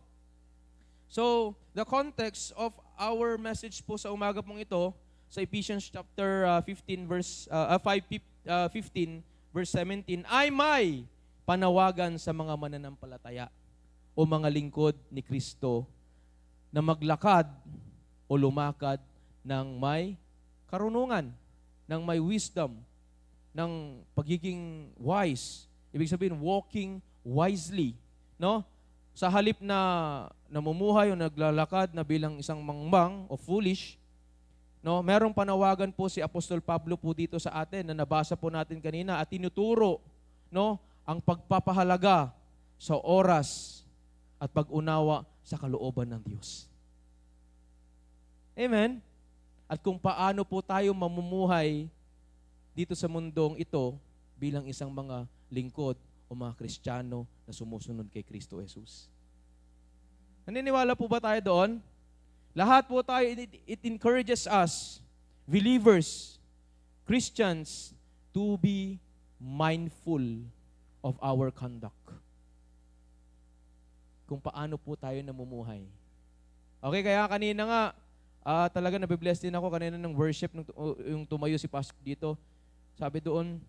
So, the context of our message po sa umaga pong ito, sa Ephesians chapter 15 verse 15 verse 17, ay may panawagan sa mga mananampalataya o mga lingkod ni Kristo na maglakad o lumakad ng may karunungan, ng may wisdom, ng pagiging wise. Ibig sabihin, walking wisely. No? Sa halip na namumuhay o naglalakad na bilang isang mangmang o foolish, no, merong panawagan po si Apostol Pablo po dito sa atin na nabasa po natin kanina at tinuturo, no, ang pagpapahalaga sa oras at pag-unawa sa kalooban ng Diyos. Amen? At kung paano po tayo mamumuhay dito sa mundong ito bilang isang mga lingkod o mga Kristiyano na sumusunod kay Kristo Jesus. Naniniwala po ba tayo doon? Lahat po tayo, it encourages us, believers, Christians, to be mindful of our conduct. Kung paano po tayo namumuhay. Okay, kaya kanina nga, talaga nabibless din ako kanina ng worship, yung tumayo si Pastor dito. Sabi doon,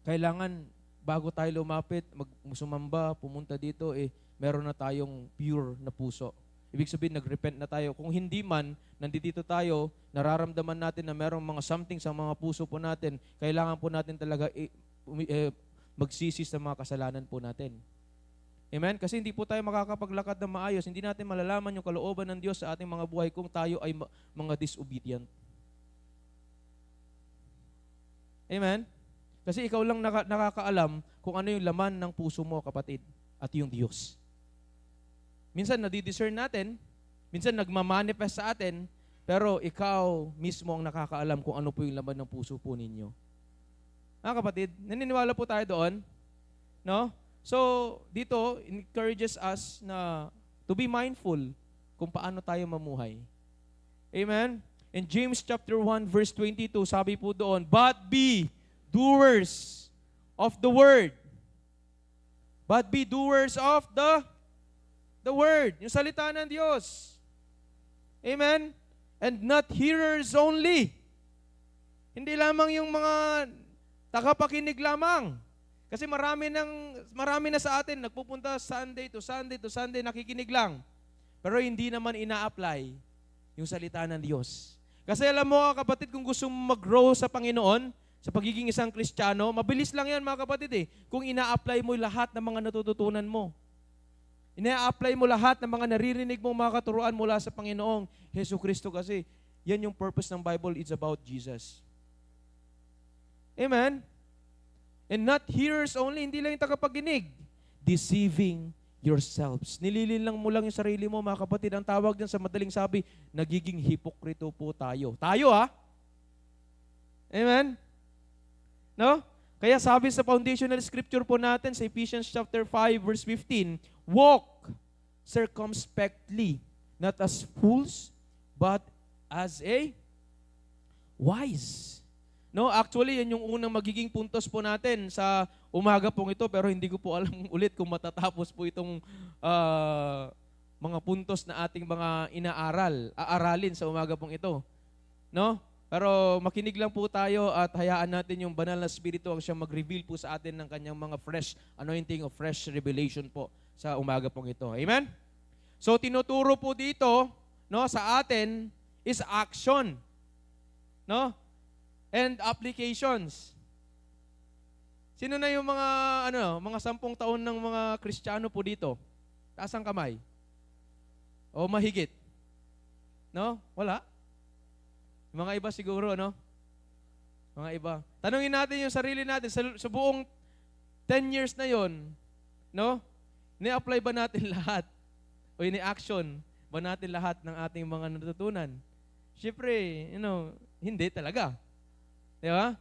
kailangan bago tayo lumapit, sumamba, pumunta dito, meron na tayong pure na puso. Ibig sabihin, nag-repent na tayo. Kung hindi man, nandito tayo, nararamdaman natin na merong mga something sa mga puso po natin, kailangan po natin talaga magsisi sa mga kasalanan po natin. Amen? Kasi hindi po tayo makakapaglakad na maayos, hindi natin malalaman yung kalooban ng Diyos sa ating mga buhay kung tayo ay mga disobedient. Amen? Kasi ikaw lang nakakaalam kung ano yung laman ng puso mo, kapatid, at yung Diyos. Minsan nadidiscern natin, minsan nagmamanifest sa atin, pero ikaw mismo ang nakakaalam kung ano po yung laman ng puso po ninyo. Kapatid, naniniwala po tayo doon? No? So, dito, encourages us na to be mindful kung paano tayo mamuhay. Amen? In James chapter 1 verse 22, sabi po doon, but be doers of the word. But be doers of the word. Yung salita ng Diyos. Amen? And not hearers only. Hindi lamang yung mga tagapakinig lamang. Kasi marami na sa atin nagpupunta Sunday to Sunday nakikinig lang. Pero hindi naman ina-apply yung salita ng Diyos. Kasi alam mo kapatid, kung gusto mo mag-grow sa Panginoon, sa pagiging isang Kristiyano, mabilis lang yan mga kapatid kung ina-apply mo lahat ng mga natututunan mo. Ina-apply mo lahat ng mga naririnig mo, mga katuruan mula sa Panginoong Hesus Kristo kasi yan yung purpose ng Bible, it's about Jesus. Amen? And not hearers only, hindi lang yung tagapaginig. Deceiving yourselves. Nililinlang mo lang yung sarili mo, mga kapatid. Ang tawag dyan sa madaling sabi, nagiging hipokrito po tayo. Tayo Amen? No? Kaya sabi sa foundational scripture po natin sa Ephesians chapter 5 verse 15, walk circumspectly, not as fools, but as a wise. No, actually, yan yung unang magiging puntos po natin sa umaga pong ito, pero hindi ko po alam ulit kung matatapos po itong mga puntos na ating mga aaralin sa umaga pong ito. No? Pero makinig lang po tayo at hayaan natin yung banal na spirito ang siyang mag-reveal po sa atin ng kanyang mga fresh anointing of fresh revelation po sa umaga pong ito. Amen? So tinuturo po dito, no, sa atin is action. No? And applications. Sino na yung mga 10 taon ng mga Kristiyano po dito? Taas ang kamay. O mahigit? No? Wala? Mga iba siguro, no? Mga iba. Tanungin natin yung sarili natin sa buong 10 years na yon, no? Ni-apply ba natin lahat? O ini-action ba natin lahat ng ating mga natutunan? Siyempre, hindi talaga. Di ba?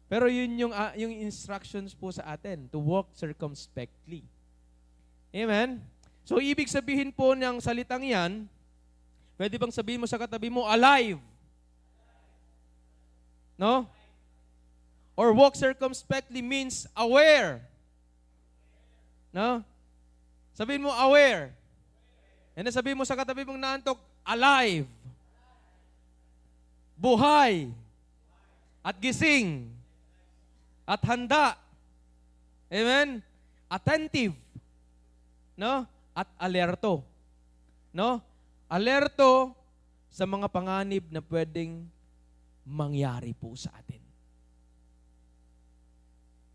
Pero yun yung instructions po sa atin, to walk circumspectly. Amen? So, ibig sabihin po ng salitang yan, pwede bang sabihin mo sa katabi mo, alive? No? Or walk circumspectly means aware. No? Sabihin mo, aware. And then sabihin mo sa katabi mong naantok, alive. Buhay. At gising. At handa. Amen? Attentive. No? At alerto. No? Alerto sa mga panganib na pwedeng mangyari po sa atin.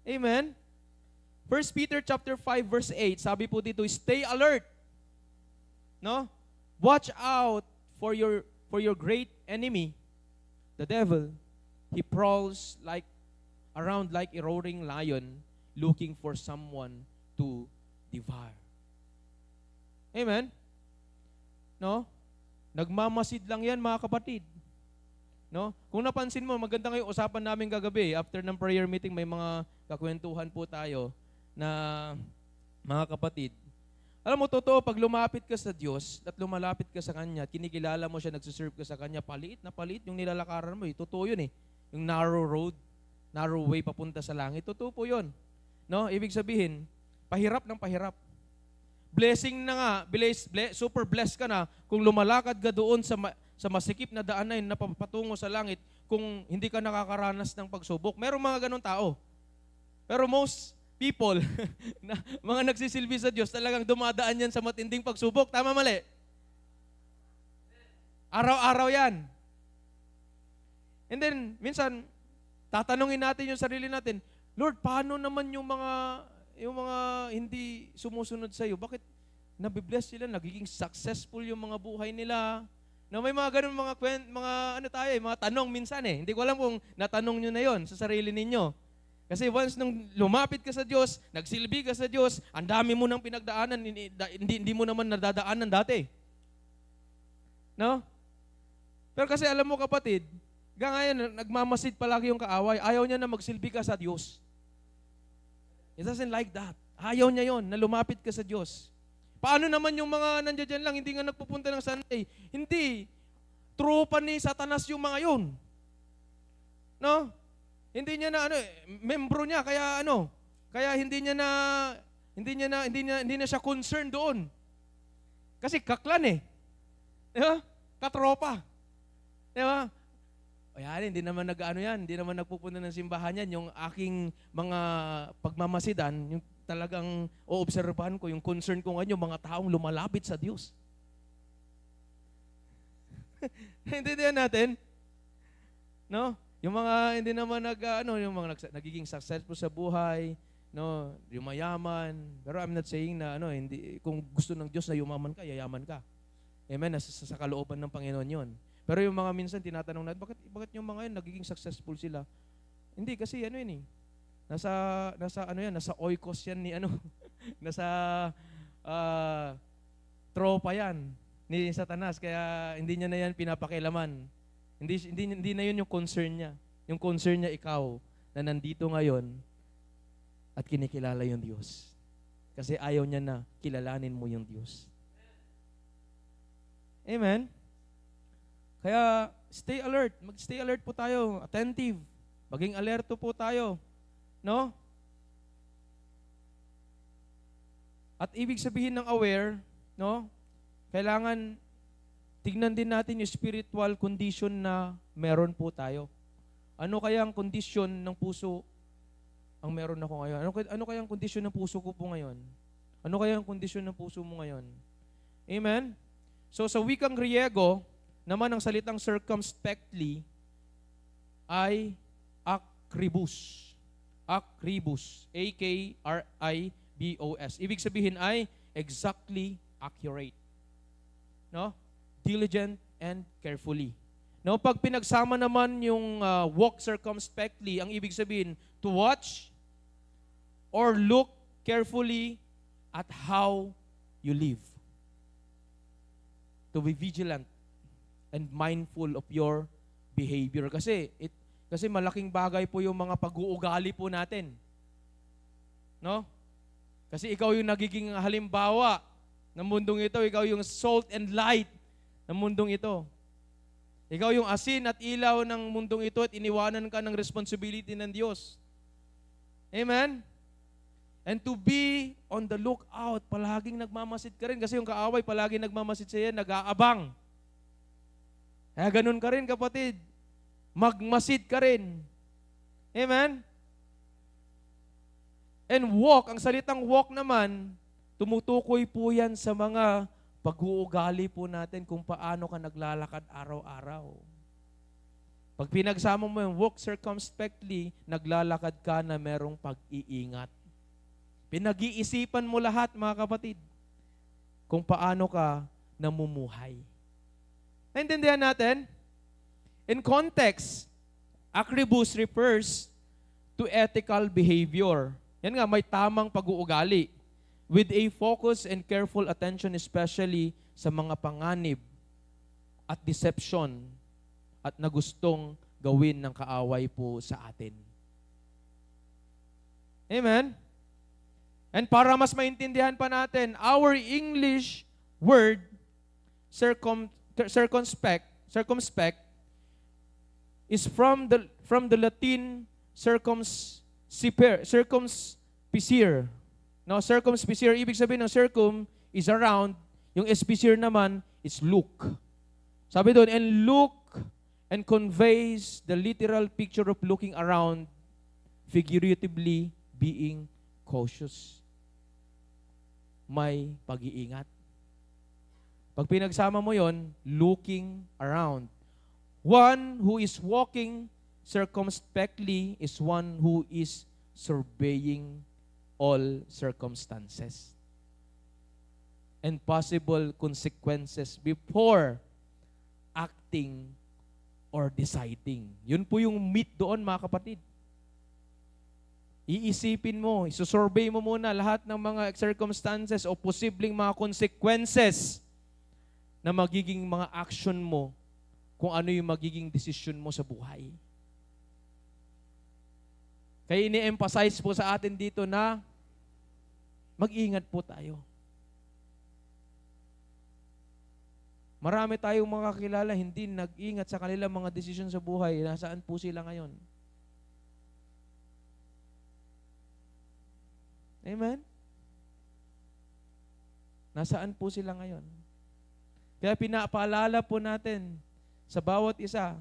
Amen? 1 Peter chapter 5 verse 8, sabi po dito, stay alert. No? Watch out for your great enemy, the devil. He prowls around like a roaring lion, looking for someone to devour. Amen? No? Nagmamasid lang yan, mga kapatid. No? Kung napansin mo, maganda ngayong usapan namin kagabi. After ng prayer meeting, may mga kakwentuhan po tayo na mga kapatid. Alam mo, totoo, pag lumapit ka sa Diyos at lumalapit ka sa Kanya, kinikilala mo siya, nagsiserve ka sa Kanya, paliit na paliit yung nilalakaran mo. Totoo yun Yung narrow road, narrow way papunta sa langit. Totoo po yun. No? Ibig sabihin, pahirap ng pahirap. Blessing na nga, super blessed ka na kung lumalakad ka doon sa masikip na daan na yun na papatungo sa langit kung hindi ka nakakaranas ng pagsubok. Merong mga ganun tao. Pero most people, na mga nagsisilbi sa Diyos, talagang dumadaan yan sa matinding pagsubok. Tama, mali? Araw-araw yan. And then, minsan, tatanungin natin yung sarili natin, Lord, paano naman yung mga hindi sumusunod sa iyo? Bakit nabibless sila? Nagiging successful yung mga buhay nila? Na may mga ganun mga tanong minsan Hindi ko alam kung natanong nyo na yon sa sarili ninyo. Kasi once nung lumapit ka sa Diyos, nagsilbi ka sa Diyos, ang dami mo nang pinagdaanan, hindi mo naman nadadaanan dati. No? Pero kasi alam mo kapatid, ngayon, nagmamasid palagi yung kaaway. Ayaw niya na magsilbi ka sa Diyos. It doesn't like that. Ayaw niya yon na lumapit ka sa Diyos. Paano naman yung mga nandiyan lang, hindi nga nagpupunta ng Sunday? Hindi. tropa ni Satanas yung mga yun. No? Hindi niya na membro niya kaya kaya hindi na siya concerned doon. Kasi kaklan eh. Di ba? Katropa. Di ba? O yan, hindi naman hindi naman nagpupunta ng simbahan yan. Yung aking mga pagmamasidan, yung talagang oobserbahan ko, yung concern ko ngayon, yung mga taong lumalapit sa Diyos. Intindihan natin? No? Yung mga hindi naman yung mga nagiging successful sa buhay, no, yung mayaman. Pero I'm not saying na hindi, kung gusto ng Diyos na yumaman ka, yayaman ka. Amen, sa kalooban ng Panginoon 'yon. Pero yung mga minsan tinatanong natin, bakit yung mga yun nagiging successful sila? Hindi kasi yun eh. Nasa oikos yan ni nasa tropa yan ni Satanas, kaya hindi niya na yan pinapakialaman. Hindi na yun yung concern niya. Yung concern niya ikaw na nandito ngayon at kinikilala yung Diyos. Kasi ayaw niya na kilalanin mo yung Diyos. Amen? Kaya stay alert. Mag-stay alert po tayo. Attentive. Maging alerto po tayo. No? At ibig sabihin ng aware, no? Kailangan tignan din natin yung spiritual condition na meron po tayo. Ano kaya ang condition ng puso ang meron ako ngayon? Ano kaya ang condition ng puso ko po ngayon? Ano kaya ang condition ng puso mo ngayon? Amen? So sa wikang Griego, naman ang salitang circumspectly ay akribus. Akribus. A-K-R-I-B-O-S. Ibig sabihin ay exactly accurate. No? Diligent and carefully. No, pag pinagsama naman yung walk circumspectly, ang ibig sabihin to watch or look carefully at how you live. To be vigilant and mindful of your behavior. Kasi malaking bagay po yung mga pag-uugali po natin. No? Kasi ikaw yung nagiging halimbawa ng mundong ito. Ikaw yung salt and light ng mundong ito. Ikaw yung asin at ilaw ng mundong ito at iniwanan ka ng responsibility ng Diyos. Amen? And to be on the lookout, palaging nagmamasid ka rin kasi yung kaaway palaging nagmamasid sa iyo, nag-aabang. Kaya ganun ka rin, kapatid. Magmasid ka rin. Amen? And walk, ang salitang walk naman, tumutukoy po yan sa mga pag-uugali po natin kung paano ka naglalakad araw-araw. Pag pinagsama mo yung walk circumspectly, naglalakad ka na merong pag-iingat. Pinag-iisipan mo lahat, mga kapatid, kung paano ka namumuhay. Naintindihan natin? In context, akribus refers to ethical behavior. Yan nga, may tamang pag-uugali with a focus and careful attention especially sa mga panganib at deception at na gustong gawin ng kaaway po sa atin. Amen? And para mas maintindihan pa natin, our English word circumspect is from the Latin circumspicere. No, circumspicere, ibig sabihin ng circum is around, yung spicere naman is look. Sabi doon, and look and conveys the literal picture of looking around, figuratively being cautious. May pag-iingat. Pag pinagsama mo yon, looking around. One who is walking circumspectly is one who is surveying all circumstances and possible consequences before acting or deciding. Yun po yung meat doon, mga kapatid. Iisipin mo, isusurvey mo muna lahat ng mga circumstances o posibleng mga consequences na magiging mga action mo kung ano yung magiging desisyon mo sa buhay. Kaya ini-emphasize po sa atin dito na mag-ingat po tayo. Marami tayong mga kakilala hindi nag-ingat sa kanilang mga desisyon sa buhay. Nasaan po sila ngayon? Amen? Nasaan po sila ngayon? Kaya pinapaalala po natin sa bawat isa,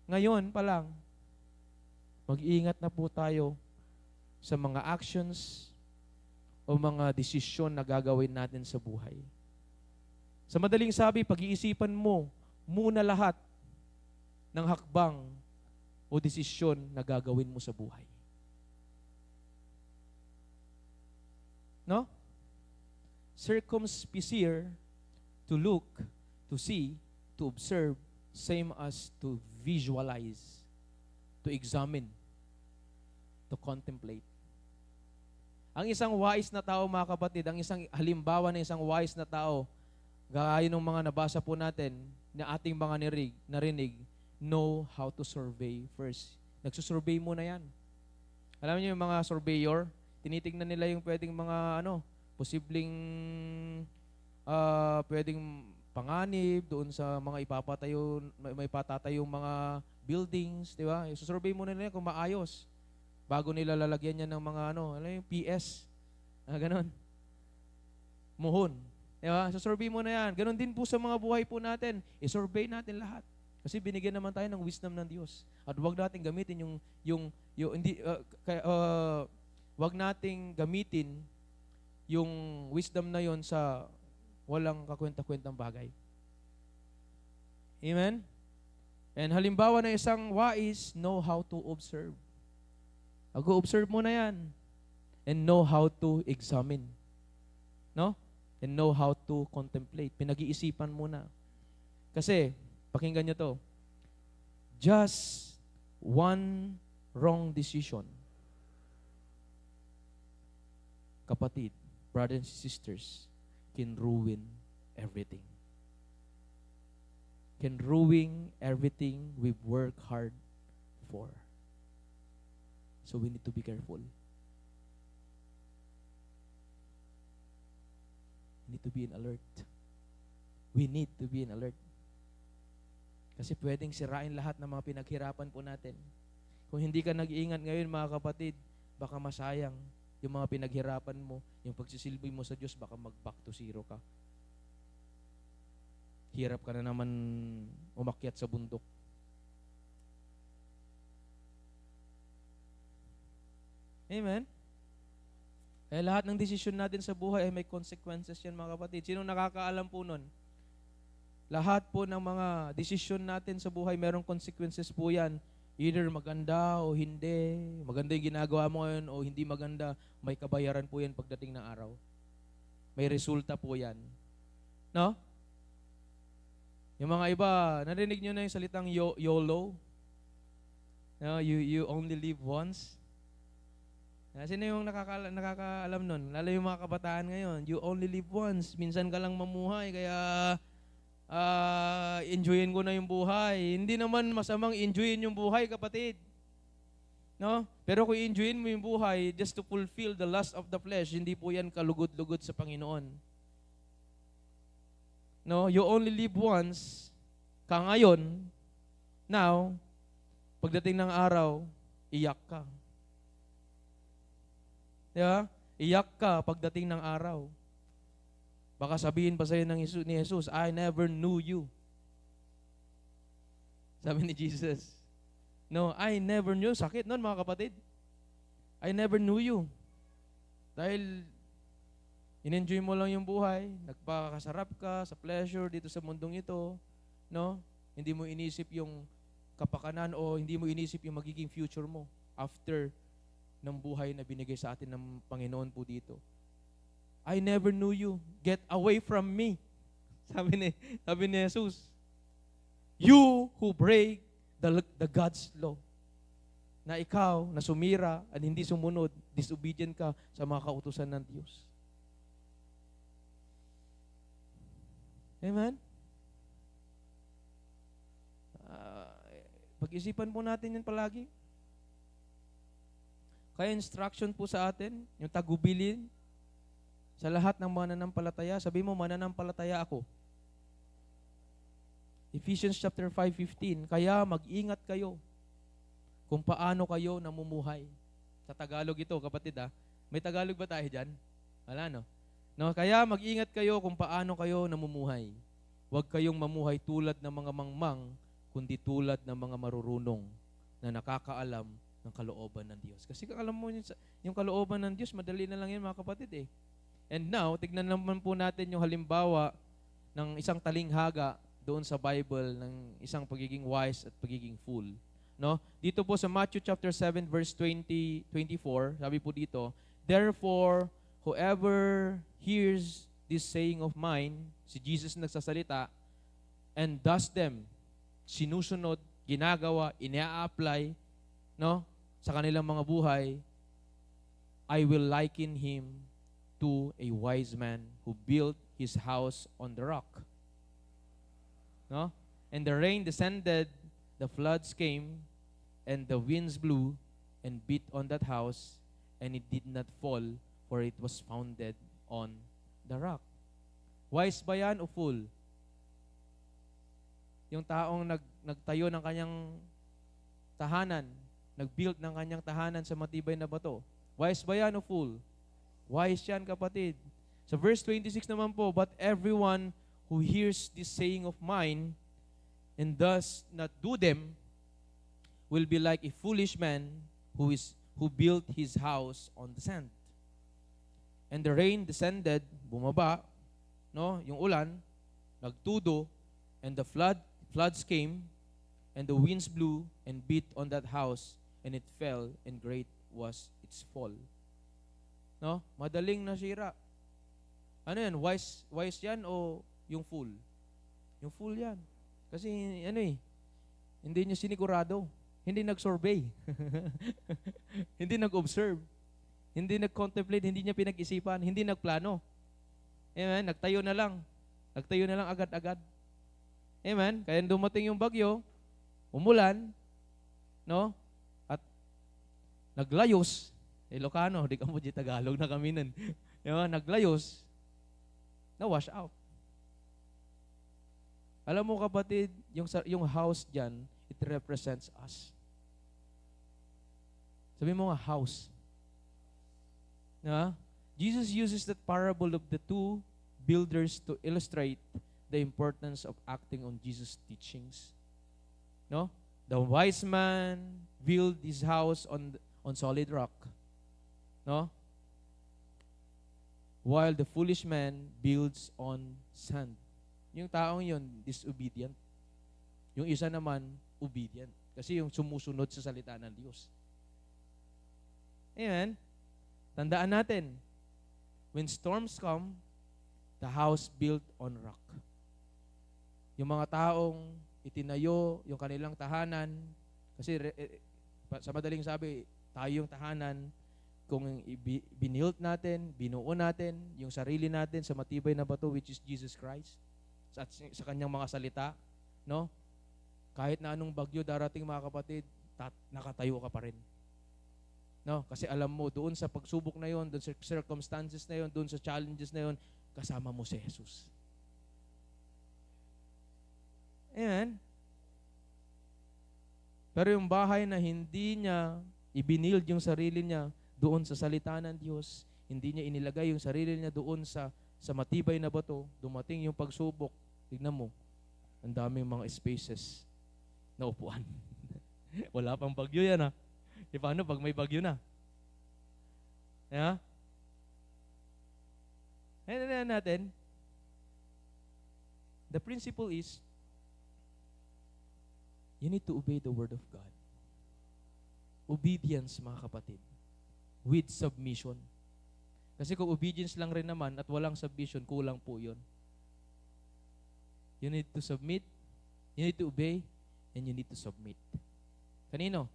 ngayon pa lang, mag-iingat na po tayo sa mga actions o mga desisyon na gagawin natin sa buhay. Sa madaling sabi, pag-iisipan mo muna lahat ng hakbang o desisyon na gagawin mo sa buhay. No? Circumspicier, to look, to see, to observe, same as to visualize, to examine, to contemplate. Ang isang wise na tao, mga kapatid, ang isang halimbawa ng isang wise na tao, gaya ng mga nabasa po natin, na ating mga narinig, know how to survey first. Nagsusurvey muna yan. Alam niyo yung mga surveyor, tinitingnan nila yung pwedeng mga posibleng pwedeng panganib doon sa mga ipapatayo, may patatayong mga buildings, di ba? Susurvey muna nila kung maayos bago nila lalagyan niya ng mga yung PS, ganon. Muhon. Di ba? Susurvey muna yan. Ganon din po sa mga buhay po natin. I-survey natin lahat. Kasi binigyan naman tayo ng wisdom ng Diyos. At huwag natin gamitin huwag nating gamitin yung wisdom na yon sa walang kakwenta-kwentang bagay. Amen? And halimbawa na isang wise, know how to observe. Mag-observe mo na yan. And know how to examine. No? And know how to contemplate. Pinag-iisipan muna. Kasi, pakinggan nyo to, just one wrong decision, kapatid, brothers and sisters, can ruin everything. Can ruin everything we've worked hard for. So we need to be careful. We need to be in alert. We need to be in alert. Kasi pwedeng sirain lahat ng mga pinaghirapan po natin. Kung hindi ka nag-iingat ngayon, mga kapatid, baka masayang yung mga pinaghirapan mo, yung pagsisilbi mo sa Diyos, baka mag-back to zero ka. Hirap ka na naman umakyat sa bundok. Amen? Kaya lahat ng desisyon natin sa buhay ay may consequences yan, mga kapatid. Sino nakakaalam po nun? Lahat po ng mga desisyon natin sa buhay, merong consequences po yan. Either maganda o hindi. Maganda yung ginagawa mo ngayon o hindi maganda, may kabayaran po yan pagdating ng araw. May resulta po yan. No? Yung mga iba, narinig nyo na yung salitang YOLO? No, you only live once. Sino yung nakakaalam nun? Lalo yung mga kabataan ngayon, you only live once. Minsan ka lang mamuhay, kaya enjoyin ko na yung buhay. Hindi naman masamang enjoyin yung buhay, kapatid. No? Pero kung enjoyin mo yung buhay just to fulfill the lust of the flesh, hindi po yan kalugod-lugod sa Panginoon. No? You only live once. Ngayon, now, pagdating ng araw, iyak ka. Diba? Iyak ka pagdating ng araw. Baka sabihin pa sa'yo ni Jesus, I never knew you. Sabi ni Jesus. No, I never knew. Sakit nun, mga kapatid. I never knew you. Dahil in-enjoy mo lang yung buhay, nagpakasarap ka sa pleasure dito sa mundong ito, no? Hindi mo inisip yung kapakanan o hindi mo inisip yung magiging future mo after ng buhay na binigay sa atin ng Panginoon po dito. I never knew you. Get away from me. Sabi ni Jesus. You who break the God's law. Na ikaw, na sumira at hindi sumunod, disobedient ka sa mga kautusan ng Diyos. Amen? Pag-isipan po natin yan palagi. Kaya instruction po sa atin, yung tagubilin sa lahat ng mananampalataya. Sabi mo, mananampalataya ako. Ephesians chapter 5:15, kaya mag-ingat kayo kung paano kayo namumuhay. Sa Tagalog ito, kapatid May Tagalog ba tayo dyan? Wala, no? No, kaya mag-ingat kayo kung paano kayo namumuhay. Huwag kayong mamuhay tulad ng mga mangmang, kundi tulad ng mga marurunong na nakakaalam ng kalooban ng Diyos. Kasi alam mo yung kalooban ng Diyos, madali na lang yan mga kapatid And now, tignan naman po natin yung halimbawa ng isang talinghaga doon sa Bible ng isang pagiging wise at pagiging fool. No? Dito po sa Matthew chapter 7 verse 24, sabi po dito, therefore, whoever hears this saying of mine, si Jesus nagsasalita, and does them, sinusunod, ginagawa, ina-apply, no, sa kanilang mga buhay, I will liken him to a wise man who built his house on the rock. No? And the rain descended, the floods came, and the winds blew and beat on that house, and it did not fall, for it was founded on the rock. Wise ba yan o fool? Yung taong nagtayo ng kanyang tahanan, nag-build ng kanyang tahanan sa matibay na bato. Wise ba yan o fool? Wise yan, kapatid. Sa verse 26 naman po, but everyone who hears this saying of mine and does not do them will be like a foolish man who built his house on the sand. And the rain descended, bumaba, no, yung ulan, nagtudo, and the floods came, and the winds blew and beat on that house, and it fell, and great was its fall. No? Madaling nasira. Ano yan? Wise yan o yung fool? Yung fool yan. Kasi hindi niya sinigurado. Hindi nag-survey. Hindi nag-observe. Hindi nag-contemplate. Hindi niya pinag-isipan. Hindi nagplano. Amen? Nagtayo na lang. Nagtayo na lang agad-agad. Amen? Kaya dumating yung bagyo, umulan, no? At naglayos. Ilocano, di ka mo di Tagalog na kami nun. Naglayos, na-wash out. Alam mo kapatid, yung house dyan, it represents us. Sabi mo nga, house. Jesus uses that parable of the two builders to illustrate the importance of acting on Jesus' teachings. No? The wise man built his house on solid rock. No? While the foolish man builds on sand. Yung taong yun, disobedient. Yung isa naman, obedient. Kasi yung sumusunod sa salita ng Diyos. Amen? Tandaan natin, when storms come, the house built on rock. Yung mga taong itinayo yung kanilang tahanan, kasi sa madaling sabi, tayo yung tahanan, kung binilt natin, binuo natin, yung sarili natin sa matibay na bato, which is Jesus Christ, sa kanyang mga salita, no? Kahit na anong bagyo darating mga kapatid, nakatayo ka pa rin. No? Kasi alam mo, doon sa pagsubok na yon, doon sa circumstances na yon, doon sa challenges na yon, kasama mo si Jesus. Amen? Pero yung bahay na hindi niya ibinild yung sarili niya doon sa salita ng Diyos, hindi niya inilagay yung sarili niya doon sa matibay na bato, dumating yung pagsubok, tignan mo, ang daming mga spaces na upuan. Wala pang bagyo yan E paano pag may bagyo na? Ayan natin. The principle is, you need to obey the word of God. Obedience, mga kapatid. With submission. Kasi kung obedience lang rin naman at walang submission, kulang po yun. You need to submit, you need to obey, and you need to submit. Kanino?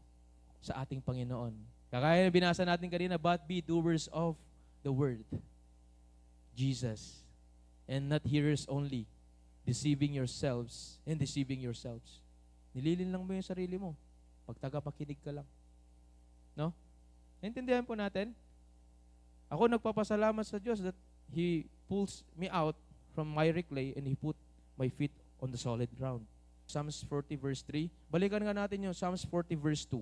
Sa ating Panginoon. Kaya binasa natin kanina, but be doers of the word. Jesus. And not hearers only. Deceiving yourselves and deceiving yourselves. Nililin lang mo yung sarili mo. Pag tagapakinig ka lang. No? Naintindihan po natin? Ako nagpapasalamat sa Diyos that He pulls me out from miry clay and He put my feet on the solid ground. Psalms 40 verse 3. Balikan nga natin yung Psalms 40 verse 2.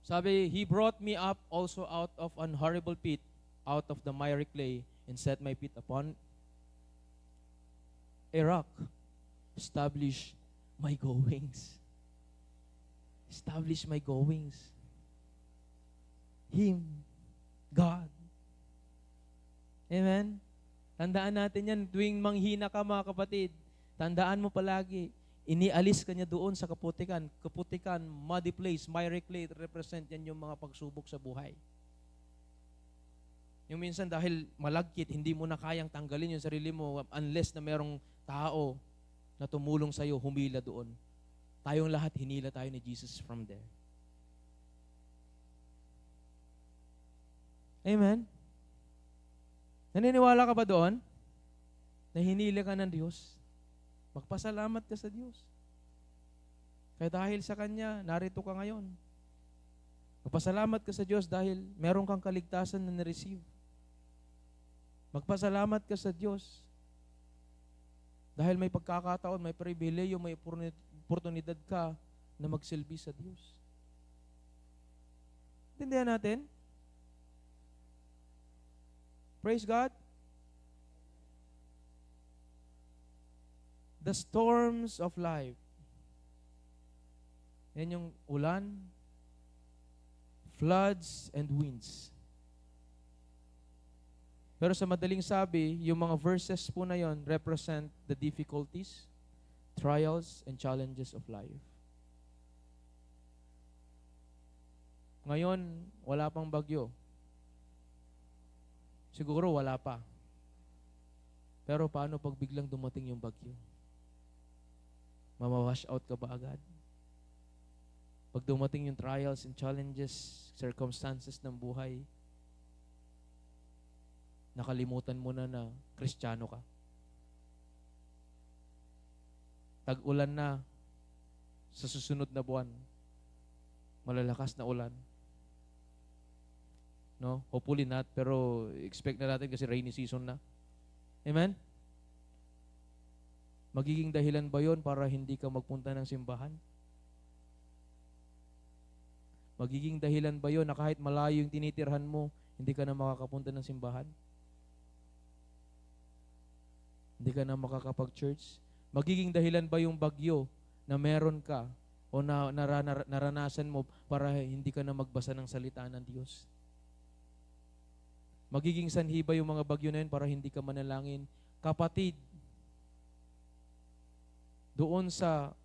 Sabi, He brought me up also out of an horrible pit, out of the miry clay, and set my feet upon a rock. Establish my goings. Establish my goings. Him, God. Amen? Tandaan natin yan, tuwing manghina ka mga kapatid, tandaan mo palagi, inialis ka niya doon sa kaputikan. Kaputikan, muddy place, miry clay, represent yan yung mga pagsubok sa buhay. Yung minsan dahil malagkit, hindi mo na kayang tanggalin yung sarili mo unless na merong tao na tumulong sa'yo, humila doon. Tayong lahat, hinila tayo ni Jesus from there. Amen? Naniniwala ka ba doon? Na hinila ka ng Diyos? Magpasalamat ka sa Diyos. Kaya dahil sa Kanya, narito ka ngayon. Magpasalamat ka sa Diyos dahil meron kang kaligtasan na na-receive. Magpasalamat ka sa Diyos dahil may pagkakataon, may pribileyo, may oportunidad ka na magsilbi sa Diyos. Intindihan natin? Praise God. The storms of life. Yan yung ulan, floods, and winds. Pero sa madaling sabi, yung mga verses po na yon represent the difficulties, trials, and challenges of life. Ngayon, wala pang bagyo. Siguro wala pa. Pero paano pag biglang dumating yung bagyo? Mamawash out ka ba agad? Pag dumating yung trials and challenges, circumstances ng buhay, nakalimutan mo na Kristiyano ka. Tag-ulan na sa susunod na buwan, malalakas na ulan. No? Hopefully not, pero expect na natin kasi rainy season na. Amen? Magiging dahilan ba yon para hindi ka magpunta ng simbahan? Magiging dahilan ba yon na kahit malayo yung tinitirhan mo, hindi ka na makakapunta ng simbahan? Hindi ka na makakapag-church? Magiging dahilan ba yung bagyo na meron ka o naranasan mo para hindi ka na magbasa ng salita ng Diyos? Magiging sanhi ba yung mga bagyo na yun para hindi ka manalangin? Kapatid, doon sa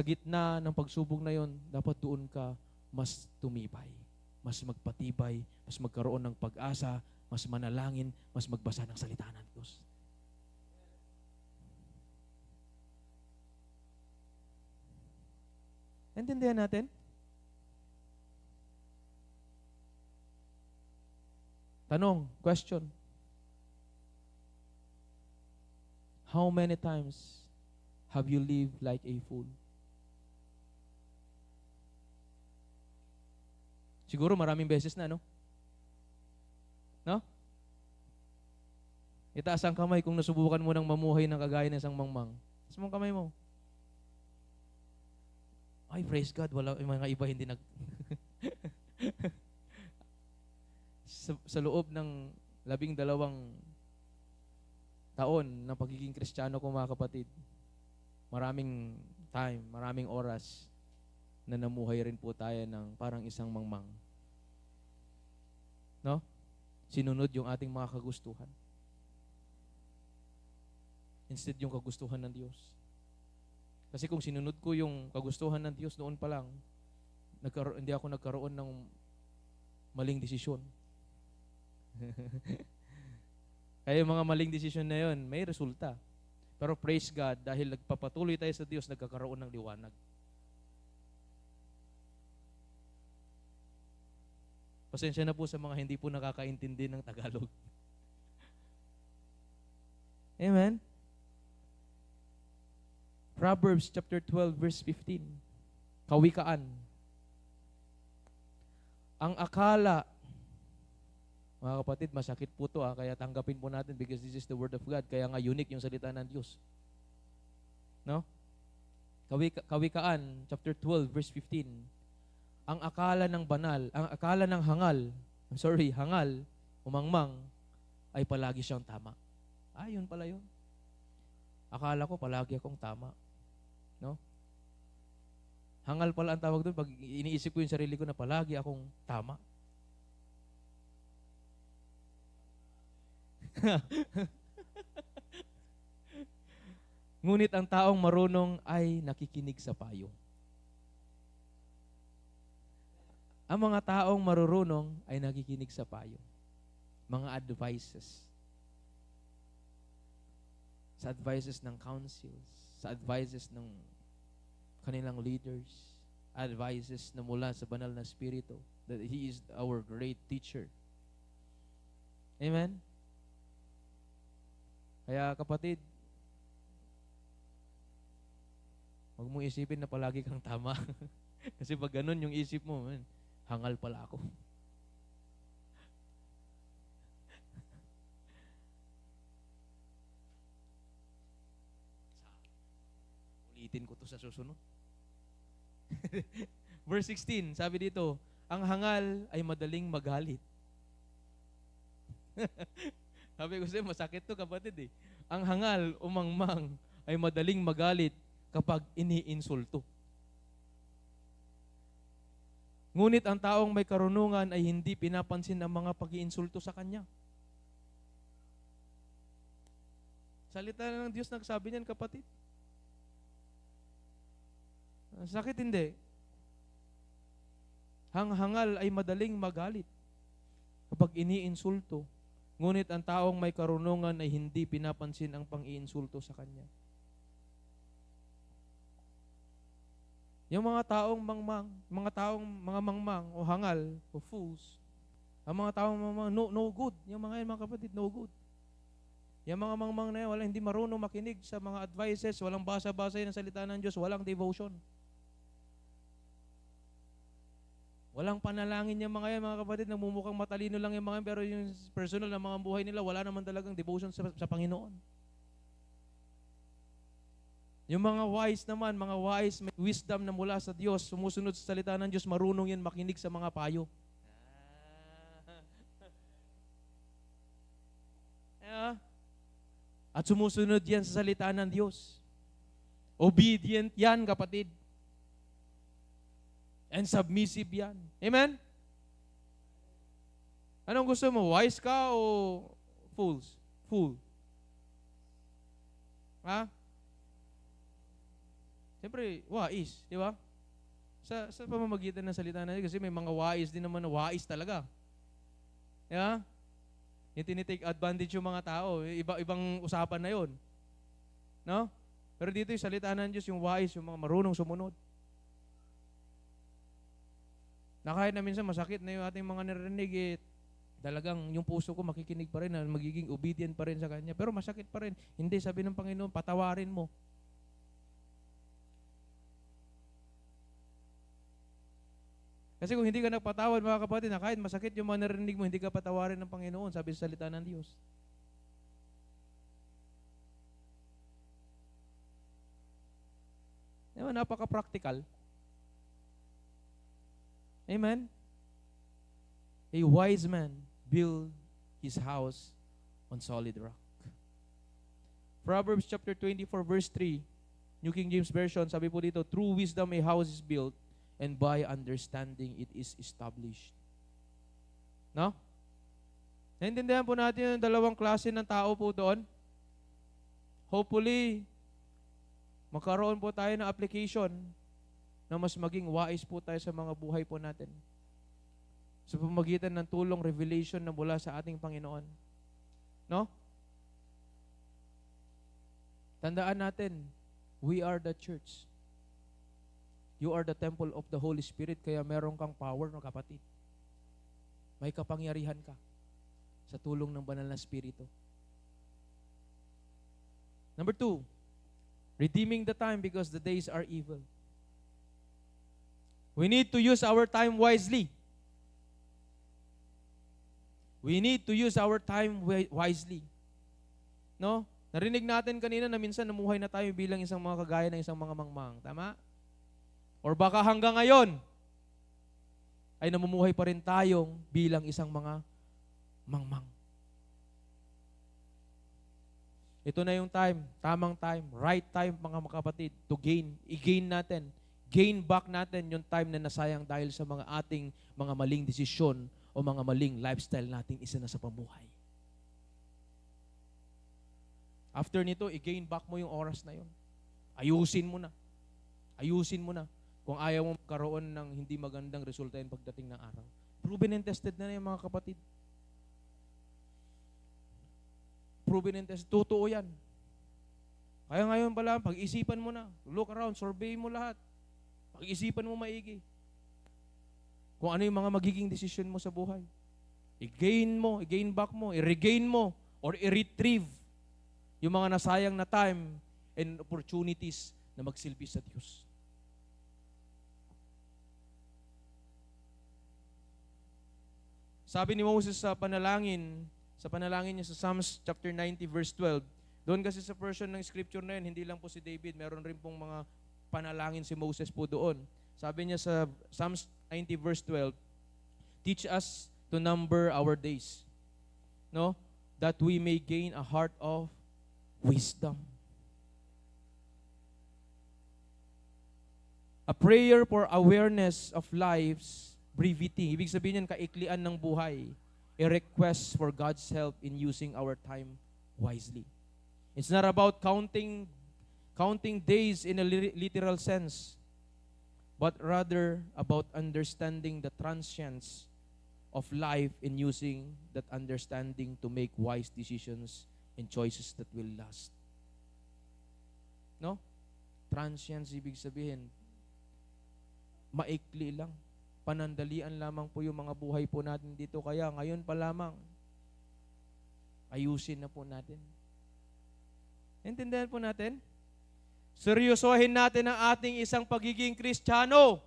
gitna ng pagsubok na yon, dapat doon ka mas tumibay, mas magpatibay, mas magkaroon ng pag-asa, mas manalangin, mas magbasa ng salita ng Diyos. Intindihan natin? Tanong, question. How many times have you lived like a fool? Siguro maraming beses na, no? No? Itaas ang kamay kung nasubukan mo ng mamuhay ng kagaya ng isang mangmang. Taas mo ang kamay mo. Ay, praise God, wala, yung mga iba hindi nag... sa loob ng 12 taon ng pagiging Kristiyano ko, mga kapatid, maraming time, maraming oras na namuhay rin po tayo ng parang isang mangmang. No? Sinunod yung ating mga kagustuhan. Instead yung kagustuhan ng Diyos. Kasi kung sinunod ko yung kagustuhan ng Diyos noon pa lang, hindi ako nagkaroon ng maling desisyon. Kaya yung mga maling desisyon na yun, may resulta. Pero praise God, dahil nagpapatuloy tayo sa Diyos, nagkakaroon ng liwanag. Pasensya na po sa mga hindi po nakakaintindi ng Tagalog. Amen? Proverbs chapter 12 verse 15. Kawikaan. Ang akala, mga kapatid, masakit po to kaya tanggapin po natin because this is the word of God. Kaya nga unique yung salita ng Diyos. No? Kawikaan, chapter 12, verse 15. Ang akala ng banal, ang akala ng hangal, umangmang, ay palagi siyang tama. Yun pala yun. Akala ko palagi akong tama. No? Hangal pala ang tawag doon pag iniisip ko yung sarili ko na palagi akong tama. Ngunit ang taong marunong ay nakikinig sa payo. Ang mga taong marurunong ay nakikinig sa payo. Mga advices. Sa advices ng councils, sa advices ng kanilang leaders, advices na mula sa banal na spirito, that He is our great teacher. Amen? Kaya kapatid, huwag mong isipin na palagi kang tama. Kasi pag ganun yung isip mo, hangal pala ako. Ulitin ko to sa susunod. Verse 16, sabi dito, ang hangal ay madaling magalit. Sabi ko sa'yo, masakit to kapatid eh. Ang hangal, umangmang, ay madaling magalit kapag iniinsulto. Ngunit ang taong may karunungan ay hindi pinapansin ang mga pag-iinsulto sa kanya. Salita ng Diyos nagsabi niyan, kapatid. Sakit hindi. Hangal ay madaling magalit kapag iniinsulto. Ngunit ang taong may karunungan ay hindi pinapansin ang pang-iinsulto sa kanya. Yung mga taong mga mangmang o hangal o fools, ang mga taong mangmang, no good. Yung mga kapatid, no good. Yung mga mangmang na yan, hindi marunong makinig sa mga advices, walang basa-basa ng salita ng Diyos, walang devotion. Walang panalangin yung mga yan, mga kapatid, nagmumukhang matalino lang yung mga yan, pero yung personal na mga buhay nila, wala naman talagang devotion sa Panginoon. Yung mga wise naman, mga wise, may wisdom na mula sa Diyos, sumusunod sa salita ng Diyos, marunong yan makinig sa mga payo. At sumusunod yan sa salita ng Diyos. Obedient yan, kapatid. And submissive yan. Amen? Anong gusto mo? Wise ka o fools? Fool. Ha? Siyempre, wise. Di ba? Sa pamamagitan ng salita na yun, kasi may mga wise din naman na wise talaga. Di ba? Yung tinitake advantage yung mga tao. Ibang usapan na yun. No? Pero dito yung salita ng Diyos, yung wise, yung mga marunong sumunod. Na kahit na minsan masakit na yung ating mga narinig, talagang yung puso ko makikinig pa rin, na magiging obedient pa rin sa Kanya. Pero masakit pa rin. Hindi, sabi ng Panginoon, patawarin mo. Kasi kung hindi ka nagpatawad, mga kapatid, na kahit masakit yung mga narinig mo, hindi ka patawarin ng Panginoon, sabi sa salita ng Diyos. Diba, napaka-practical. Amen? A wise man build his house on solid rock. Proverbs chapter 24 verse 3, New King James Version, sabi po dito, through wisdom a house is built, and by understanding it is established. No? Naintindihan po natin yung dalawang klase ng tao po doon. Hopefully, magkaroon po tayo ng application na mas maging wise po tayo sa mga buhay po natin. Sa pamamagitan ng tulong, revelation na mula sa ating Panginoon. No? Tandaan natin, we are the church. You are the temple of the Holy Spirit, kaya meron kang power, no kapatid. May kapangyarihan ka sa tulong ng banal na Espiritu. Number 2, redeeming the time because the days are evil. We need to use our time wisely. We need to use our time wisely. No? Narinig natin kanina na minsan namuhay na tayo bilang isang mga kagaya ng isang mga mangmang. Tama? Or baka hanggang ngayon, ay namumuhay pa rin tayong bilang isang mga mangmang. Ito na yung time, tamang time, right time mga kapatid to i-gain natin, gain back natin yung time na nasayang dahil sa mga ating mga maling desisyon o mga maling lifestyle nating isa na sa pamuhay. After nito, i-gain back mo yung oras na yun. Ayusin mo na. Ayusin mo na. Kung ayaw mo magkaroon ng hindi magandang resulta yung pagdating ng araw. Proven and tested na yung mga kapatid. Proven and tested. Totoo yan. Kaya ngayon pala, pag-isipan mo na. Look around, survey mo lahat. Pag-isipan mo maigi. Kung ano yung mga magiging desisyon mo sa buhay. I-gain back mo, i-regain mo, or i-retrieve yung mga nasayang na time and opportunities na magsilbi sa Diyos. Sabi ni Moses sa panalangin niya sa Psalms chapter 90 verse 12, doon kasi sa version ng scripture na yun, hindi lang po si David, meron rin pong mga panalangin si Moses po doon. Sabi niya sa Psalms 90 verse 12, teach us to number our days, no? That we may gain a heart of wisdom. A prayer for awareness of life's brevity. Ibig sabihin yan, kaiklian ng buhay. A request for God's help in using our time wisely. It's not about counting days in a literal sense, but rather about understanding the transience of life and using that understanding to make wise decisions and choices that will last. No? Transience, ibig sabihin, maikli lang. Panandalian lamang po yung mga buhay po natin dito. Kaya ngayon pa lamang, ayusin na po natin. Intindihan po natin? Seryosohin natin ang ating isang pagiging Kristiyano.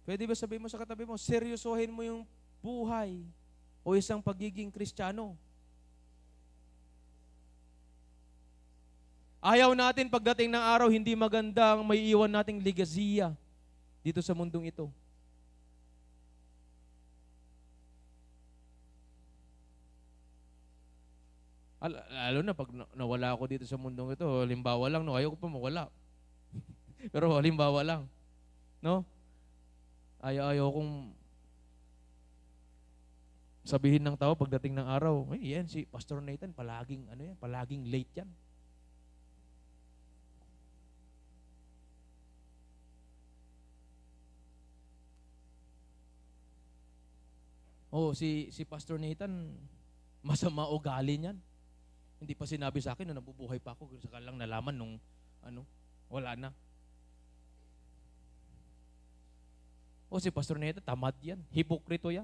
Pwede ba sabihin mo sa katabi mo, seryosohin mo yung buhay o isang pagiging Kristiyano? Ayaw natin pagdating ng araw, hindi maganda ang may iwan nating ligasiya dito sa mundong ito. Lalo na pag nawala ako dito sa mundong ito, halimbawa lang, no, ayaw ko pa mawala. Pero halimbawa lang, no? Ayaw kong sabihin ng tao pagdating ng araw, yan si Pastor Nathan, palaging late yan. Si Pastor Nathan, masama ugali niyan. Hindi pa sinabi sa akin na nabubuhay pa ako, saka lang nalaman nung wala na. Si Pastor Nathan, tamad yan, hipokrito yan.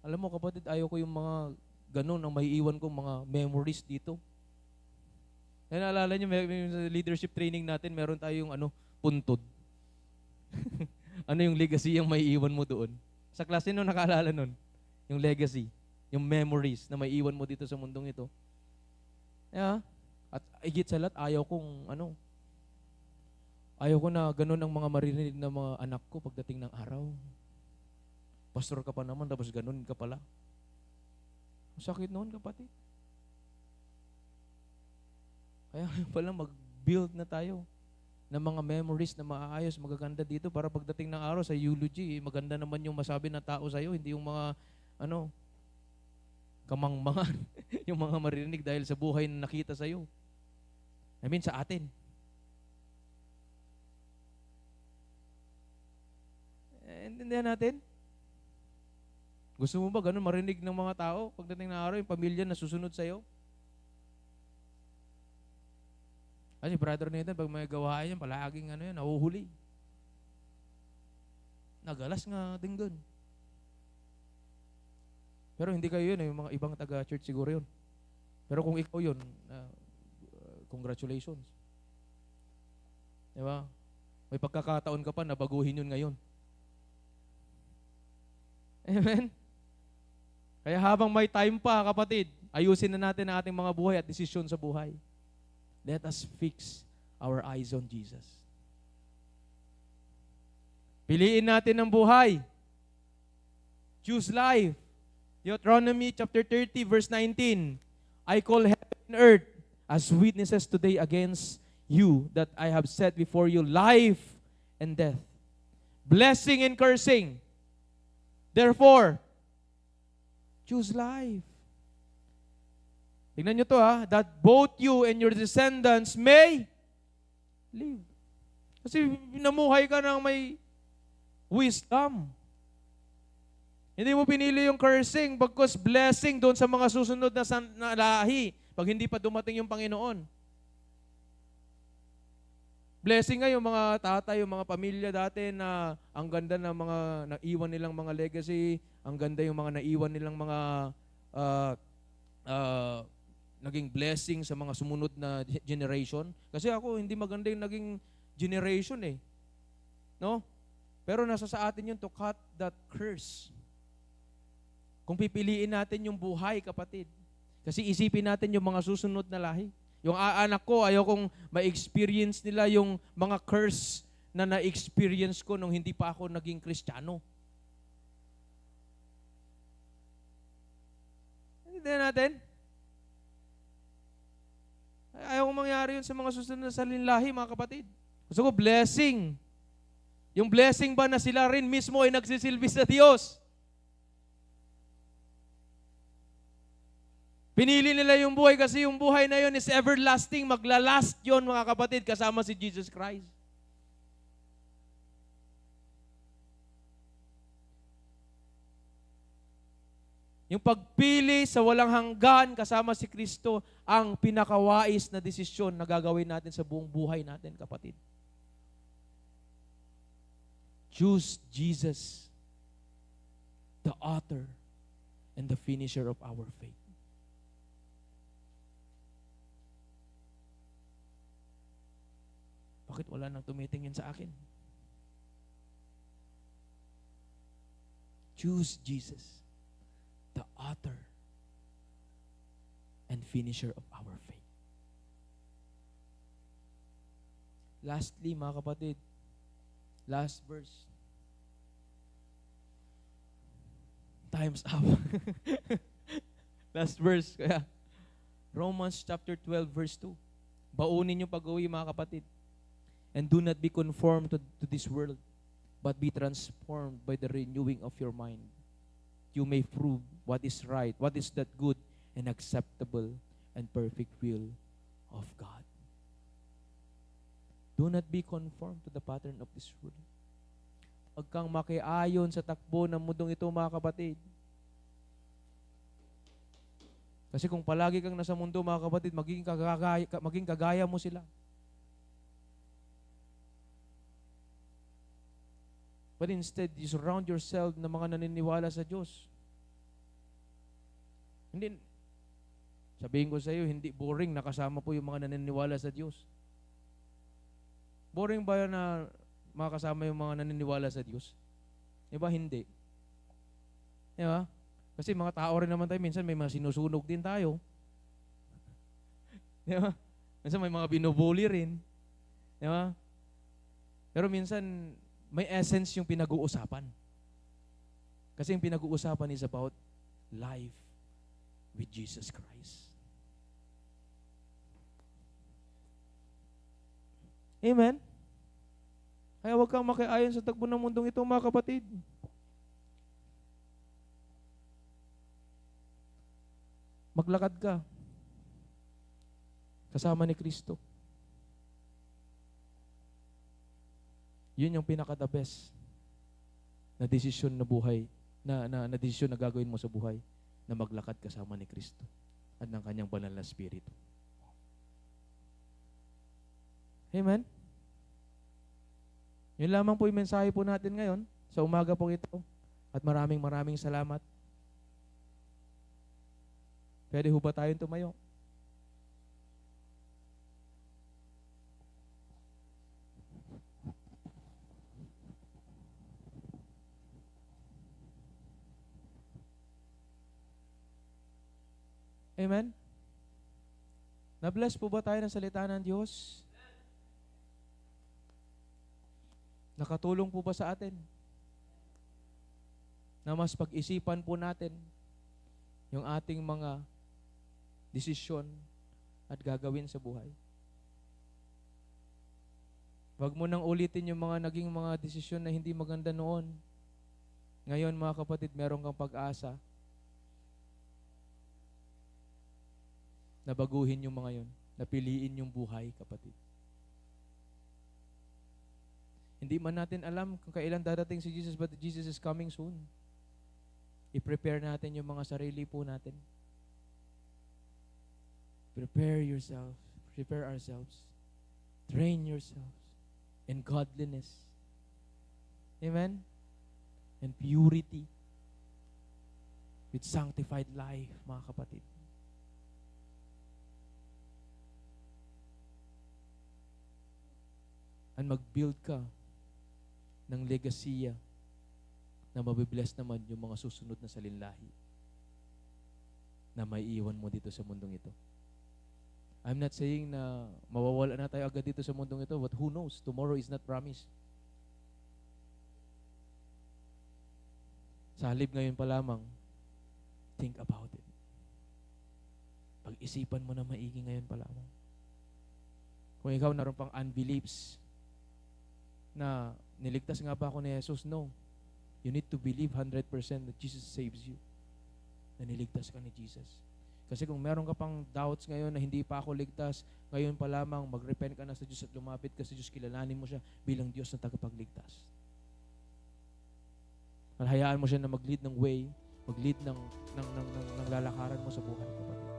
Alam mo kapatid, ayaw ko yung mga ganun ang maiiwan kong mga memories dito. Naalala niyo, may leadership training natin, meron tayong puntod. Ano yung legacy yung maiiwan mo doon? Sa klase no, nakaalala nun? Yung legacy, yung memories na maiiwan mo dito sa mundong ito. Yeah. At higit sa lahat, ayaw ko na ganun ang mga maririnig ng mga anak ko pagdating ng araw. Pastor ka pa naman, tapos ganun ka pala. Sakit noon, kapatid. Kaya pala mag-build na tayo ng mga memories na maayos, magaganda dito para pagdating ng araw sa eulogy, maganda naman yung masabi ng tao sa'yo, hindi yung mga, kamangmangan, yung mga maririnig dahil sa buhay na nakita sa'yo. Sa atin. Intindihan natin? Gusto mo ba ganun marinig ng mga tao pagdating ng araw, yung pamilya na susunod sa'yo? Kasi brother Nathan, pag may gawain yan, palaging nahuhuli. Nagalas nga din dun. Pero hindi kayo yun, yung mga ibang taga-church siguro yun. Pero kung ikaw yun, congratulations. Di ba? May pagkakataon ka pa na baguhin yun ngayon. Amen? Kaya habang may time pa, kapatid, ayusin na natin ang ating mga buhay at desisyon sa buhay. Let us fix our eyes on Jesus. Piliin natin ang buhay. Choose life. Deuteronomy chapter 30 verse 19. I call heaven and earth as witnesses today against you that I have set before you life and death, blessing and cursing. Therefore, choose life. Tingnan nyo to that both you and your descendants may live. Kasi namuhay ka ng may wisdom. Hindi mo pinili yung cursing, bagkus blessing doon sa mga susunod na lahi pag hindi pa dumating yung Panginoon. Blessing nga yung mga tatay, yung mga pamilya dati na ang ganda ng mga naiwan nilang mga legacy, ang ganda yung mga naiwan nilang mga naging blessing sa mga sumunod na generation. Kasi ako, hindi maganda yung naging generation eh. No? Pero nasa sa atin yun to cut that curse. Kung pipiliin natin yung buhay, kapatid. Kasi isipin natin yung mga susunod na lahi. Yung anak ko, ayaw kong ma-experience nila yung mga curse na na-experience ko nung hindi pa ako naging Kristiyano. Hindi natin. Ayaw kong mangyari yun sa mga susunod na salinlahi, mga kapatid. Gusto ko blessing. Yung blessing ba na sila rin mismo ay nagsisilbi sa Diyos? Pinili nila yung buhay kasi yung buhay na yun is everlasting. Maglalast yun, mga kapatid, kasama si Jesus Christ. Yung pagpili sa walang hanggan kasama si Kristo ang pinakawais na desisyon na gagawin natin sa buong buhay natin, kapatid. Choose Jesus, the author and the finisher of our faith. Bakit wala nang tumitingin sa akin? Choose Jesus, the author and finisher of our faith. Lastly, mga kapatid, last verse. Time's up. Last verse. Kaya, Romans chapter 12, verse 2. Baunin yung pag-uwi, mga kapatid. And do not be conformed to this world, but be transformed by the renewing of your mind. You may prove what is right, what is that good and acceptable and perfect will of God. Do not be conformed to the pattern of this world. Huwag kang makiayon sa takbo ng mundong ito, mga kapatid. Kasi kung palagi kang nasa mundo, mga kapatid, maging kagaya mo sila. But instead, you surround yourself ng mga naniniwala sa Diyos. Hindi, sabihin ko sa iyo, hindi boring nakasama po yung mga naniniwala sa Diyos. Boring ba na makasama yung mga naniniwala sa Diyos? Diba? Hindi. Diba? Kasi mga tao rin naman tayo, minsan may mga sinusunog din tayo. Diba? Minsan may mga binubuli rin. Diba? Pero minsan, may essence yung pinag-uusapan. Kasi yung pinag-uusapan is about life with Jesus Christ. Amen? Kaya huwag kang makiayon sa takbo ng mundong ito, mga kapatid. Maglakad ka kasama ni Kristo. Yun yung pinaka-the best na desisyon na buhay, na desisyon na gagawin mo sa buhay, na maglakad kasama ni Kristo at ng kanyang banal na Espiritu. Amen? Yun lamang po yung mensahe po natin ngayon sa umaga po ito. At maraming salamat. Pwede ho ba tayong tumayo? Amen? Na-bless po ba tayo ng salita ng Diyos? Nakatulong po ba sa atin? Na mas pag-isipan po natin yung ating mga desisyon at gagawin sa buhay. Wag mo nang ulitin yung mga naging mga desisyon na hindi maganda noon. Ngayon mga kapatid, meron kang pag-asa na baguhin yung mga yon, na piliin yung buhay, kapatid. Hindi man natin alam kung kailan darating si Jesus, but Jesus is coming soon. I-prepare natin yung mga sarili po natin. Prepare yourself. Prepare ourselves. Train yourselves in godliness. Amen? And purity. With sanctified life, mga kapatid. And mag-build ka ng legasiya na mabibless naman yung mga susunod na salinlahi na maiiwan mo dito sa mundong ito. I'm not saying na mawawala na tayo agad dito sa mundong ito, but who knows? Tomorrow is not promised. Sa halip ngayon pa lamang, think about it. Pag-isipan mo na maigi ngayon pa lamang. Kung ikaw naroon pang unbeliefs, na niligtas nga ba ako ni Jesus? No. You need to believe 100% that Jesus saves you. Na niligtas ka ni Jesus. Kasi kung meron ka pang doubts ngayon na hindi pa ako ligtas, ngayon pa lamang mag-repent ka na sa Diyos at lumapit ka sa Diyos, kilalanin mo siya bilang Diyos na tagapagligtas. Hayaan mo siya na mag-lead ng way, mag-lead ng lalakaran mo sa buhay, kapatid.